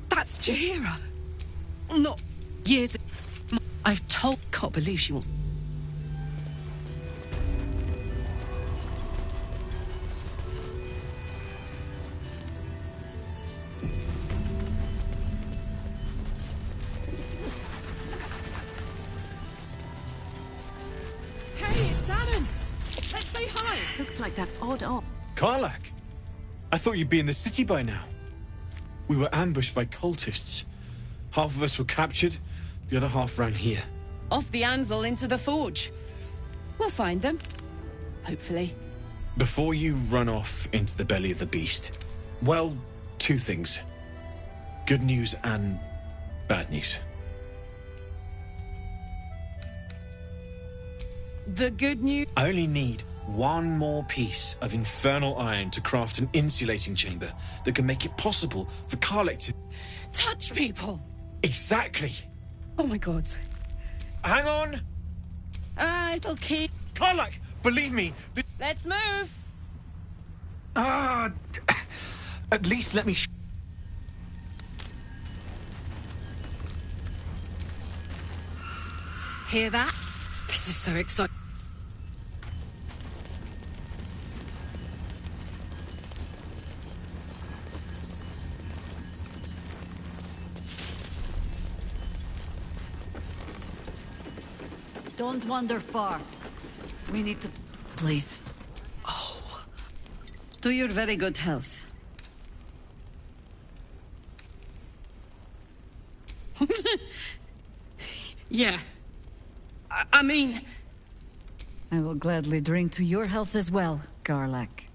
Speaker 5: That's Jaheira. Not years ago. I've told... Can't believe she wants...
Speaker 20: Hey, it's Dannon! Let's say hi!
Speaker 21: Looks like that odd op.
Speaker 23: Karlak? I thought you'd be in the city by now. We were ambushed by cultists. Half of us were captured, the other half ran here.
Speaker 5: Off the anvil into the forge. We'll find them. Hopefully.
Speaker 23: Before you run off into the belly of the beast, well, 2 things. Good news and bad news.
Speaker 5: The good news...
Speaker 23: I only need 1 more piece of infernal iron to craft an insulating chamber that can make it possible for Karlak to...
Speaker 5: Touch people!
Speaker 23: Exactly!
Speaker 5: Oh my god.
Speaker 23: Hang on!
Speaker 5: It'll keep...
Speaker 23: Karlak, believe me...
Speaker 5: Let's move!
Speaker 23: At least let me...
Speaker 5: Hear that? This is so exciting.
Speaker 3: Don't wander far. We need to... Please. Oh. To your very good health.
Speaker 5: Yeah. I mean...
Speaker 3: I will gladly drink to your health as well, Karlak.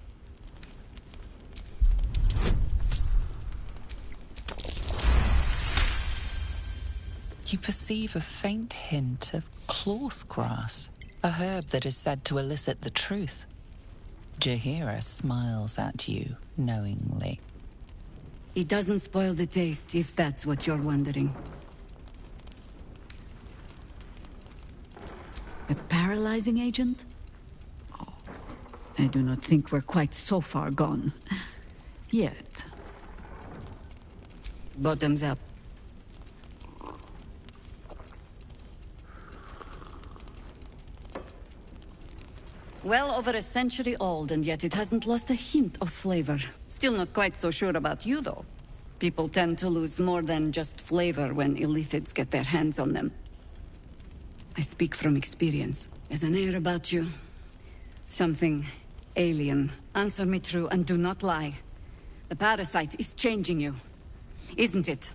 Speaker 1: You perceive a faint hint of cloth grass, a herb that is said to elicit the truth. Jahira smiles at you knowingly.
Speaker 3: It doesn't spoil the taste, if that's what you're wondering. A paralyzing agent? Oh, I do not think we're quite so far gone. Yet. Bottoms up. Well over a century old, and yet it hasn't lost a hint of flavor. Still not quite so sure about you, though. People tend to lose more than just flavor when illithids get their hands on them. I speak from experience. There's an air about you. Something alien. Answer me true and do not lie. The parasite is changing you, isn't it?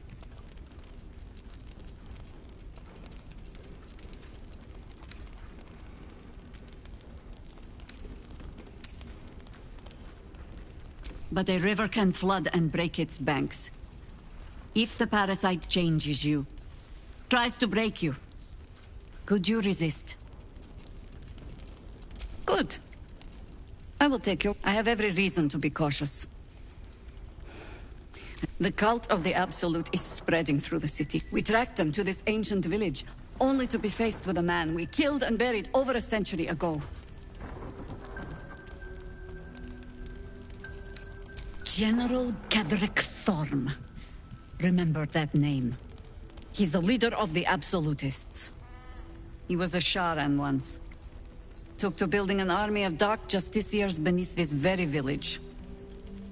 Speaker 3: But a river can flood and break its banks. If the parasite changes you, tries to break you, could you resist? Good. I will take your... I have every reason to be cautious. The cult of the Absolute is spreading through the city. We tracked them to this ancient village, only to be faced with a man we killed and buried over a century ago. General Ketheric Thorm. Remember that name. He's the leader of the Absolutists. He was a Sharan once. Took to building an army of dark justiciars beneath this very village.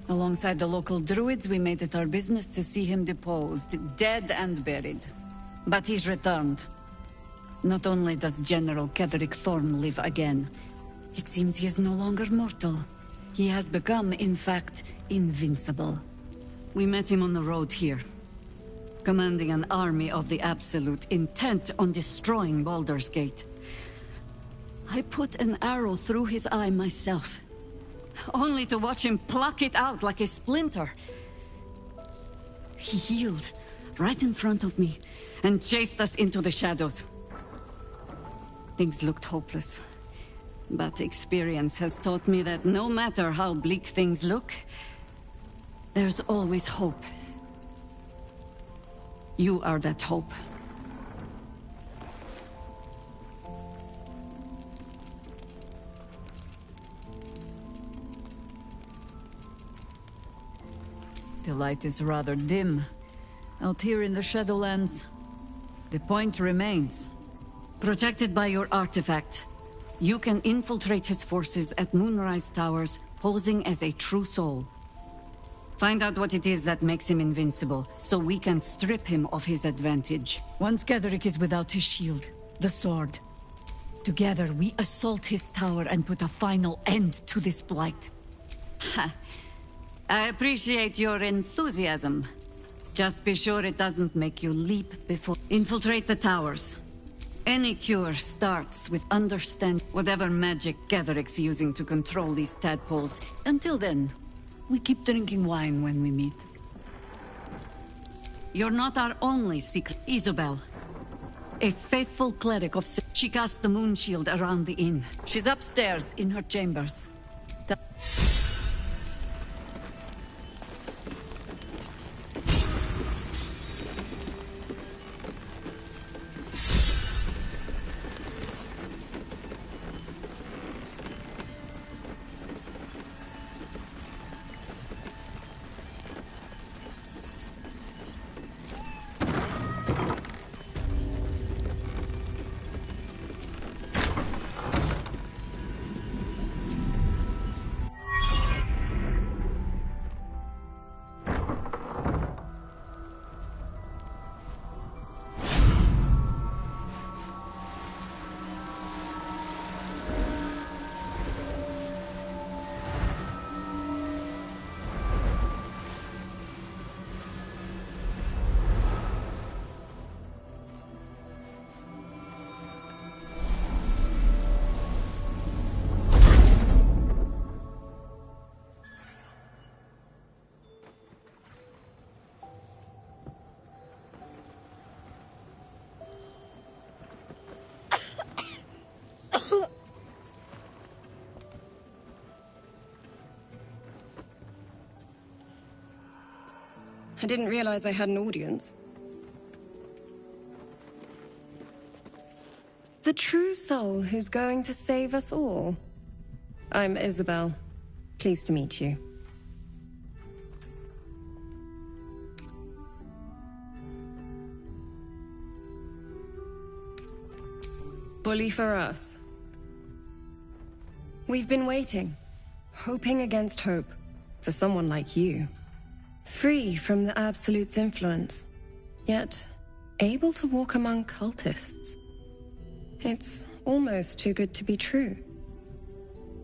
Speaker 3: Alongside the local druids, we made it our business to see him deposed, dead and buried. But he's returned. Not only does General Ketheric Thorm live again, it seems he is no longer mortal. He has become, in fact, invincible. We met him on the road here, commanding an army of the Absolute, intent on destroying Baldur's Gate. I put an arrow through his eye myself, only to watch him pluck it out like a splinter. He healed right in front of me and chased us into the shadows. Things looked hopeless. But experience has taught me that no matter how bleak things look, there's always hope. You are that hope. The light is rather dim out here in the Shadowlands. The point remains. Protected by your artifact, you can infiltrate his forces at Moonrise Towers, posing as a true soul. Find out what it is that makes him invincible, so we can strip him of his advantage. Once Ketheric is without his shield, the sword. Together, we assault his tower and put a final end to this blight. Ha! I appreciate your enthusiasm. Just be sure it doesn't make you leap before... Infiltrate the towers. Any cure starts with understand whatever magic Ketheric's using to control these tadpoles. Until then, we keep drinking wine when we meet. You're not our only secret. Isobel, a faithful cleric of... She cast the moon shield around the inn. She's upstairs in her chambers.
Speaker 5: I didn't realize I had an audience. The true soul who's going to save us all. I'm Isabel. Pleased to meet you. Bully for us. We've been waiting, hoping against hope, for someone like you. Free from the Absolute's influence, yet able to walk among cultists. It's almost too good to be true.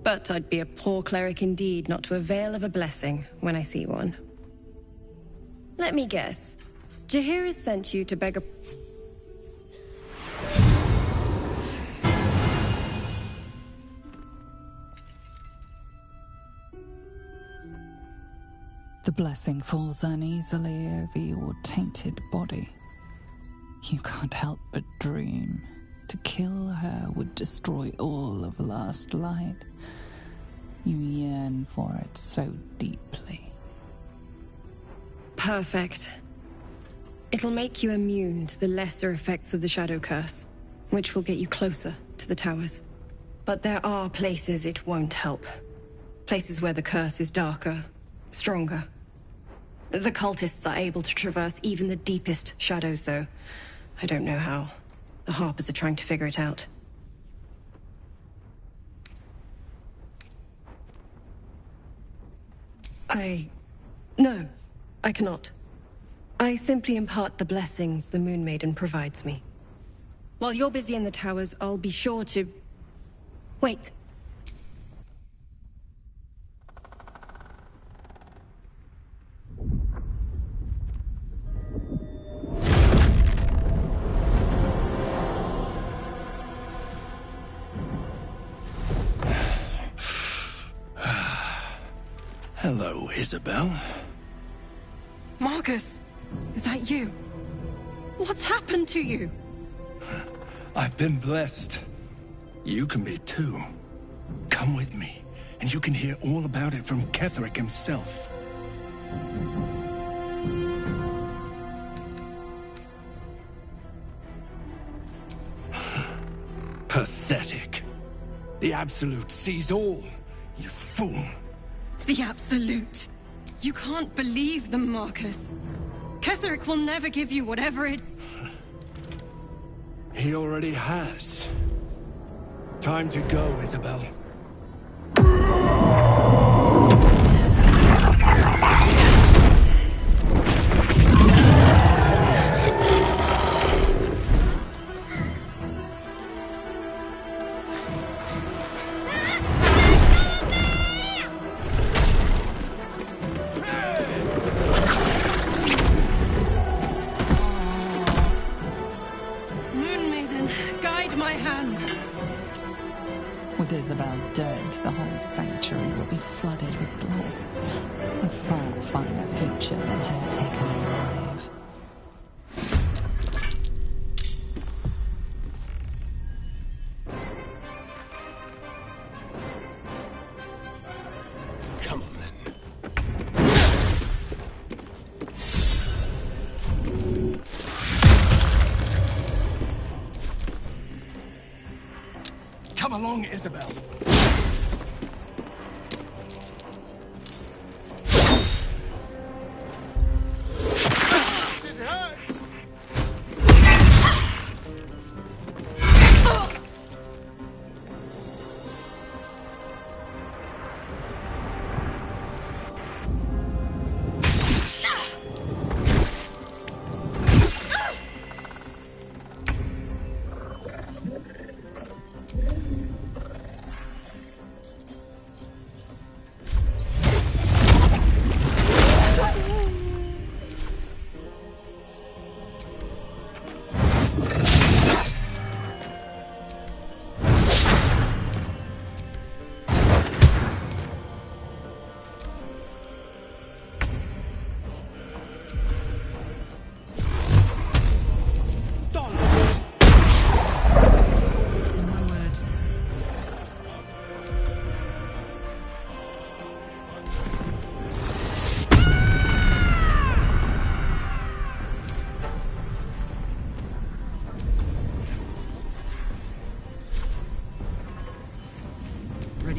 Speaker 5: But I'd be a poor cleric indeed not to avail of a blessing when I see one. Let me guess. Jahir has sent you to beg a...
Speaker 1: The blessing falls uneasily over your tainted body. You can't help but dream. To kill her would destroy all of last light. You yearn for it so deeply.
Speaker 5: Perfect. It'll make you immune to the lesser effects of the Shadow Curse, which will get you closer to the towers. But there are places it won't help. Places where the curse is darker, stronger. The cultists are able to traverse even the deepest shadows, though. I don't know how. The Harpers are trying to figure it out. No, I cannot. I simply impart the blessings the Moon Maiden provides me. While you're busy in the towers, I'll be sure to... Wait.
Speaker 4: Hello, Isabel.
Speaker 5: Marcus, is that you? What's happened to you?
Speaker 4: I've been blessed. You can be too. Come with me, and you can hear all about it from Ketheric himself. Pathetic. The Absolute sees all, you fool.
Speaker 5: The Absolute. You can't believe them, Marcus. Ketheric will never give you whatever it...
Speaker 4: He already has. Time to go, Isabel.
Speaker 1: With Isabel dead, the whole sanctuary will be flooded with blood. A far finer future than her taken alive.
Speaker 4: Come on, then. Come along, Isabel. It hurts.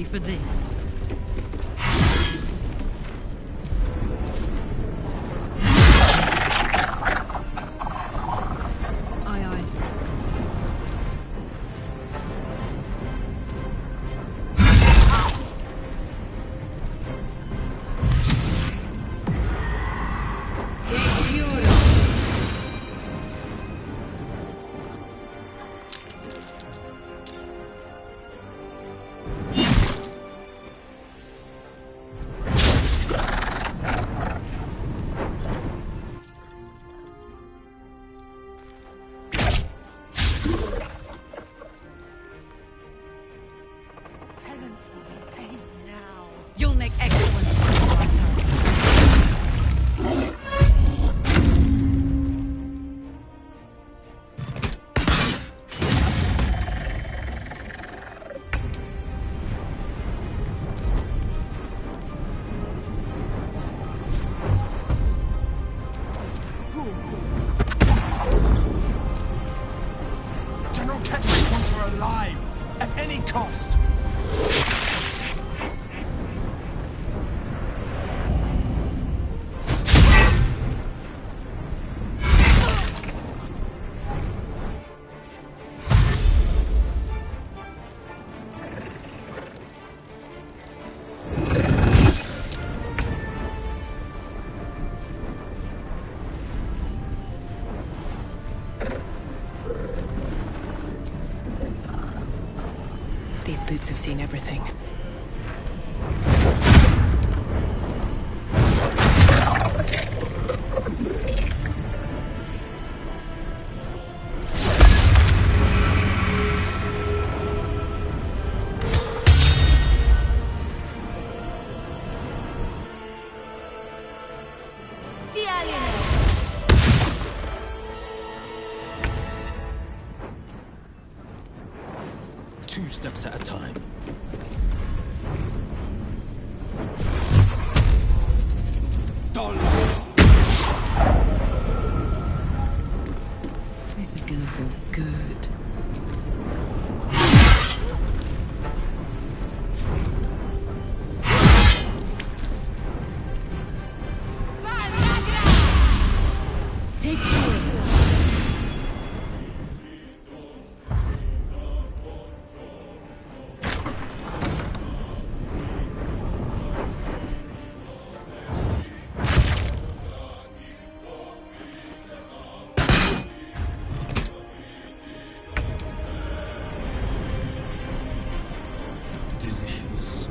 Speaker 3: ready for this?
Speaker 20: Aye, aye.
Speaker 3: You'll make excellent supervisor.
Speaker 19: General Ketherick wants her alive, at any cost.
Speaker 6: These boots have seen everything.
Speaker 11: Two steps at a time.
Speaker 3: This is gonna feel good. Take care.
Speaker 11: Delicious.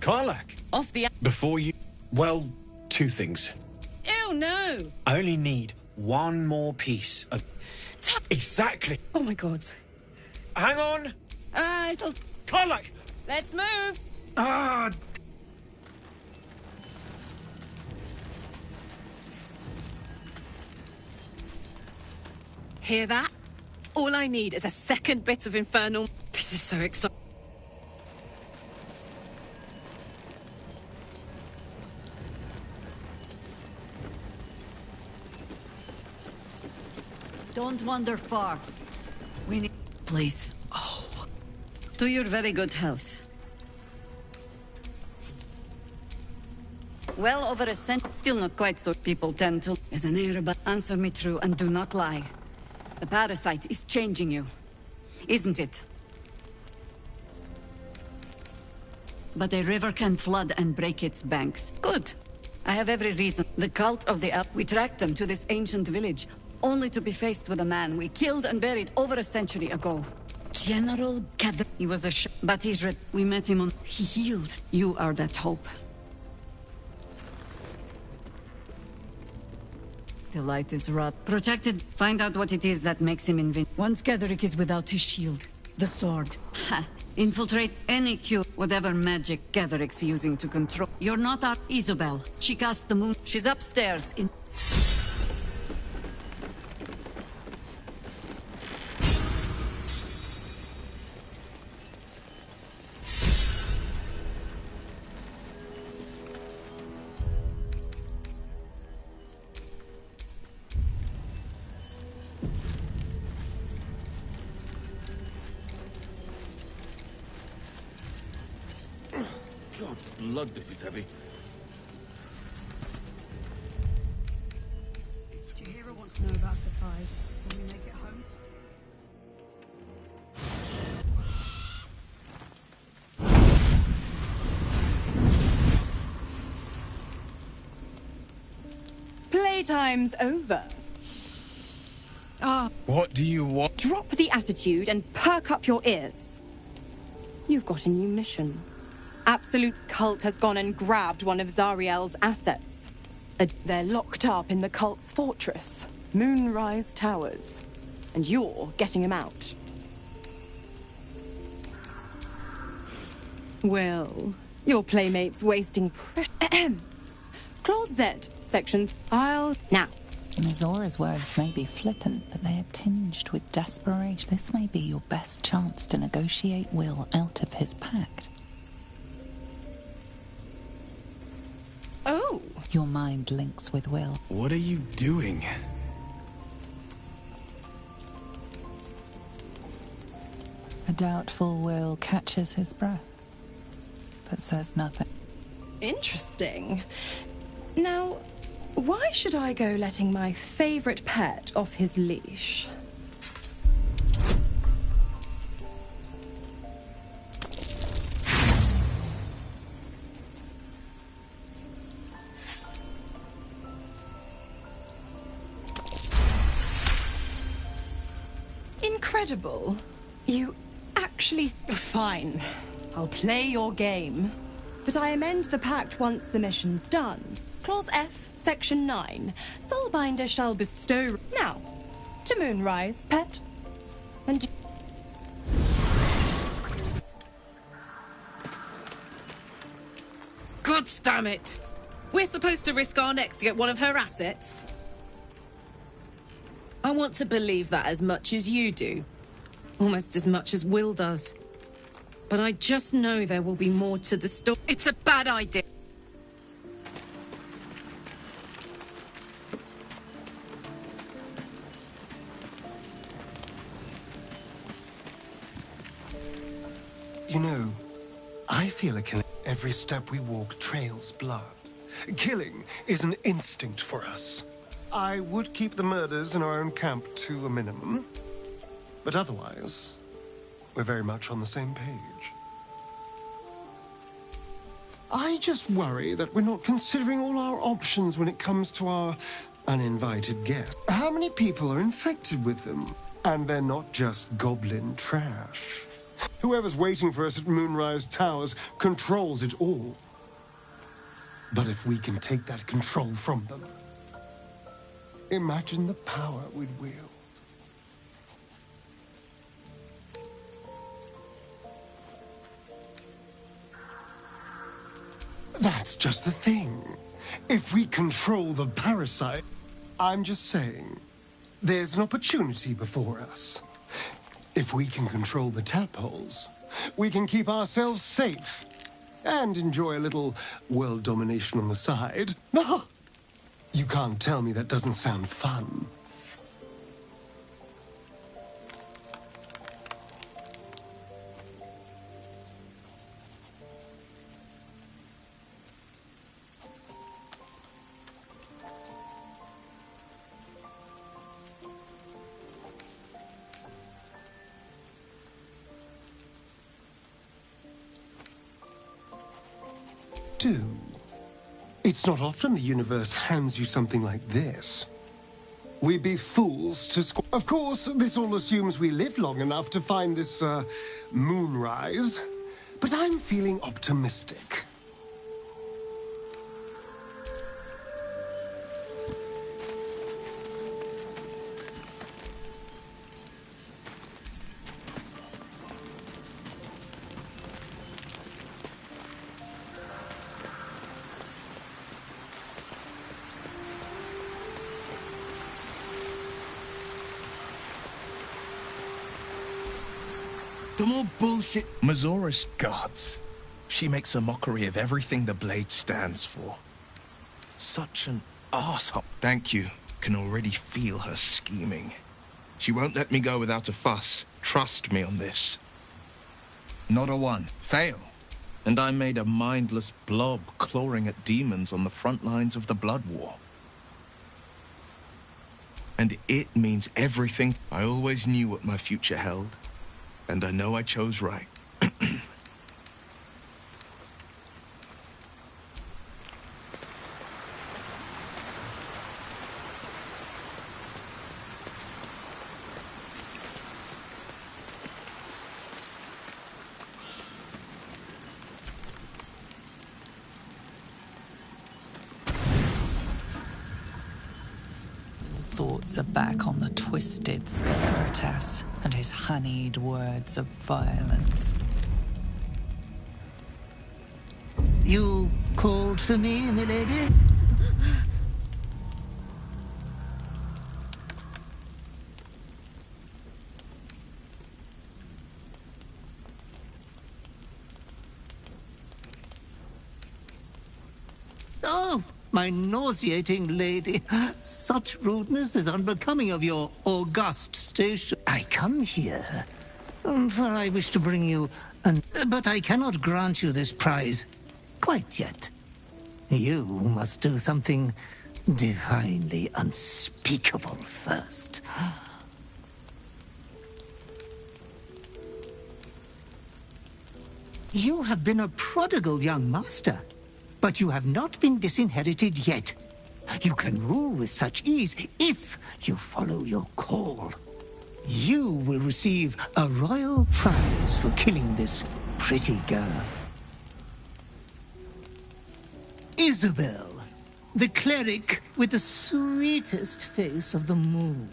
Speaker 23: Karlak!
Speaker 5: Off the...
Speaker 23: Before you... Well, two things.
Speaker 5: Ew, no!
Speaker 23: I only need one more piece of... Exactly!
Speaker 5: Oh my god.
Speaker 23: Hang on!
Speaker 5: It'll...
Speaker 23: Karlak!
Speaker 5: Let's move!
Speaker 23: Ah!
Speaker 5: Hear that? All I need is a second bit of infernal... This is so exciting.
Speaker 3: Don't wander far. We need... Please. Oh. To your very good health. Well over a cent. Still not quite so people tend to... As an air, but answer me true and do not lie. The parasite is changing you. Isn't it? But a river can flood and break its banks. Good. I have every reason. The cult of the Elf. We tracked them to this ancient village, only to be faced with a man we killed and buried over a century ago. General Gather. He was a but he's we met him on... He healed. You are that hope. The light is rot. Protected. Find out what it is that makes him invincible. Once Gatherick is without his shield, the sword. Ha! Infiltrate any cure, whatever magic Gatherick's using to control. You're not our Isobel. She cast the moon. She's upstairs in...
Speaker 23: God's blood, this is heavy.
Speaker 20: Do you hear or want to know about supplies when we make it home?
Speaker 7: Playtime's over.
Speaker 23: What do you want?
Speaker 7: Drop the attitude and perk up your ears. You've got a new mission. Absolute's cult has gone and grabbed one of Zariel's assets. They're locked up in the cult's fortress, Moonrise Towers. And you're getting him out. Well, your playmate's wasting Clause Z, section... Now.
Speaker 1: Zora's words may be flippant, but they are tinged with desperation. This may be your best chance to negotiate Will out of his pact.
Speaker 7: Oh!
Speaker 1: Your mind links with Will.
Speaker 19: What are you doing?
Speaker 1: A doubtful Will catches his breath, but says nothing.
Speaker 7: Interesting. Now, why should I go letting my favorite pet off his leash? Incredible. You actually... Fine. I'll play your game. But I amend the pact once the mission's done. Clause F, Section 9. Soulbinder shall bestow... Now, to Moonrise, pet. And...
Speaker 5: God damn it! We're supposed to risk our necks to get one of her assets? I want to believe that as much as you do. Almost as much as Will does. But I just know there will be more to the story. It's a bad idea.
Speaker 18: You know, I feel a connection. Every step we walk trails blood. Killing is an instinct for us. I would keep the murders in our own camp to a minimum. But otherwise, we're very much on the same page. I just worry that we're not considering all our options when it comes to our uninvited guests. How many people are infected with them? And they're not just goblin trash. Whoever's waiting for us at Moonrise Towers controls it all. But if we can take that control from them, imagine the power we'd wield. That's just the thing. If we control the parasite, I'm just saying, there's an opportunity before us. If we can control the tadpoles, we can keep ourselves safe and enjoy a little world domination on the side. You can't tell me that doesn't sound fun. Do. It's not often the universe hands you something like this. We'd be fools to Of course, this all assumes we live long enough to find this, moonrise. But I'm feeling optimistic.
Speaker 19: The more bullshit... Mazora's gods. She makes a mockery of everything the blade stands for. Such an arsehole. Thank you. Can already feel her scheming. She won't let me go without a fuss. Trust me on this. Not a one. Fail. And I made a mindless blob clawing at demons on the front lines of the Blood War. And it means everything. I always knew what my future held. And I know I chose right.
Speaker 1: Thoughts are back on the twisted Scaleritas and his honeyed words of violence.
Speaker 8: You called for me, milady? Oh, my nauseating lady. Such rudeness is unbecoming of your august station. I come here, for I wish to bring you an... But I cannot grant you this prize quite yet. You must do something divinely unspeakable first. You have been a prodigal young master, but you have not been disinherited yet. You can rule with such ease if you follow your call. You will receive a royal prize for killing this pretty girl. Isabel, the cleric with the sweetest face of them all.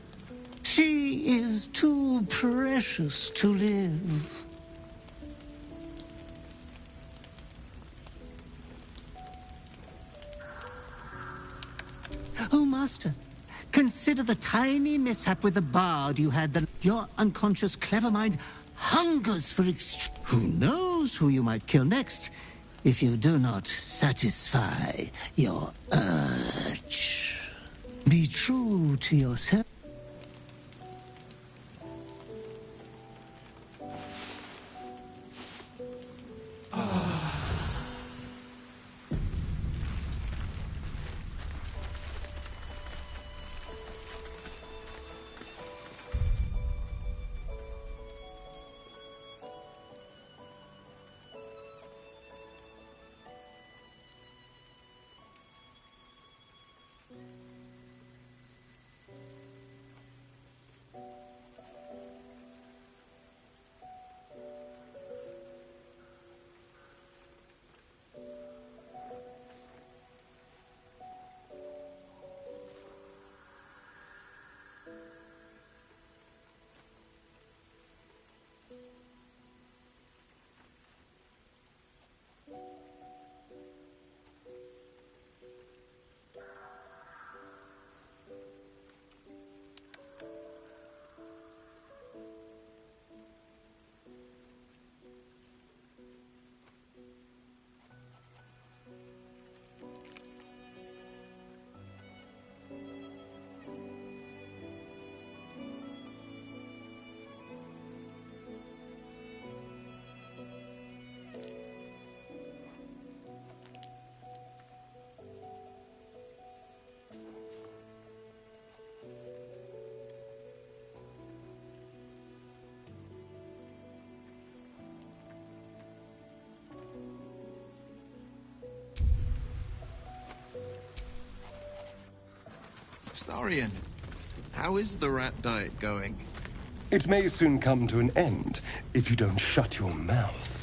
Speaker 8: She is too precious to live. Oh, Master, consider the tiny mishap with the bard you had. Your unconscious clever mind hungers for Who knows who you might kill next if you do not satisfy your urge. Be true to yourself.
Speaker 19: Astarion, how is the rat diet going?
Speaker 2: It may soon come to an end if you don't shut your mouth.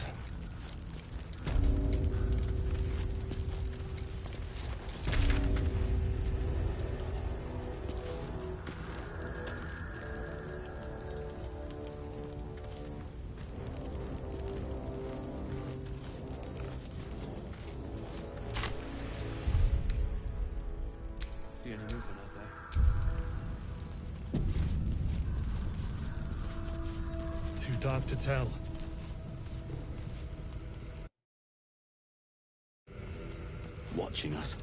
Speaker 23: See any movement out there?
Speaker 13: Too dark to tell.
Speaker 23: Watching us.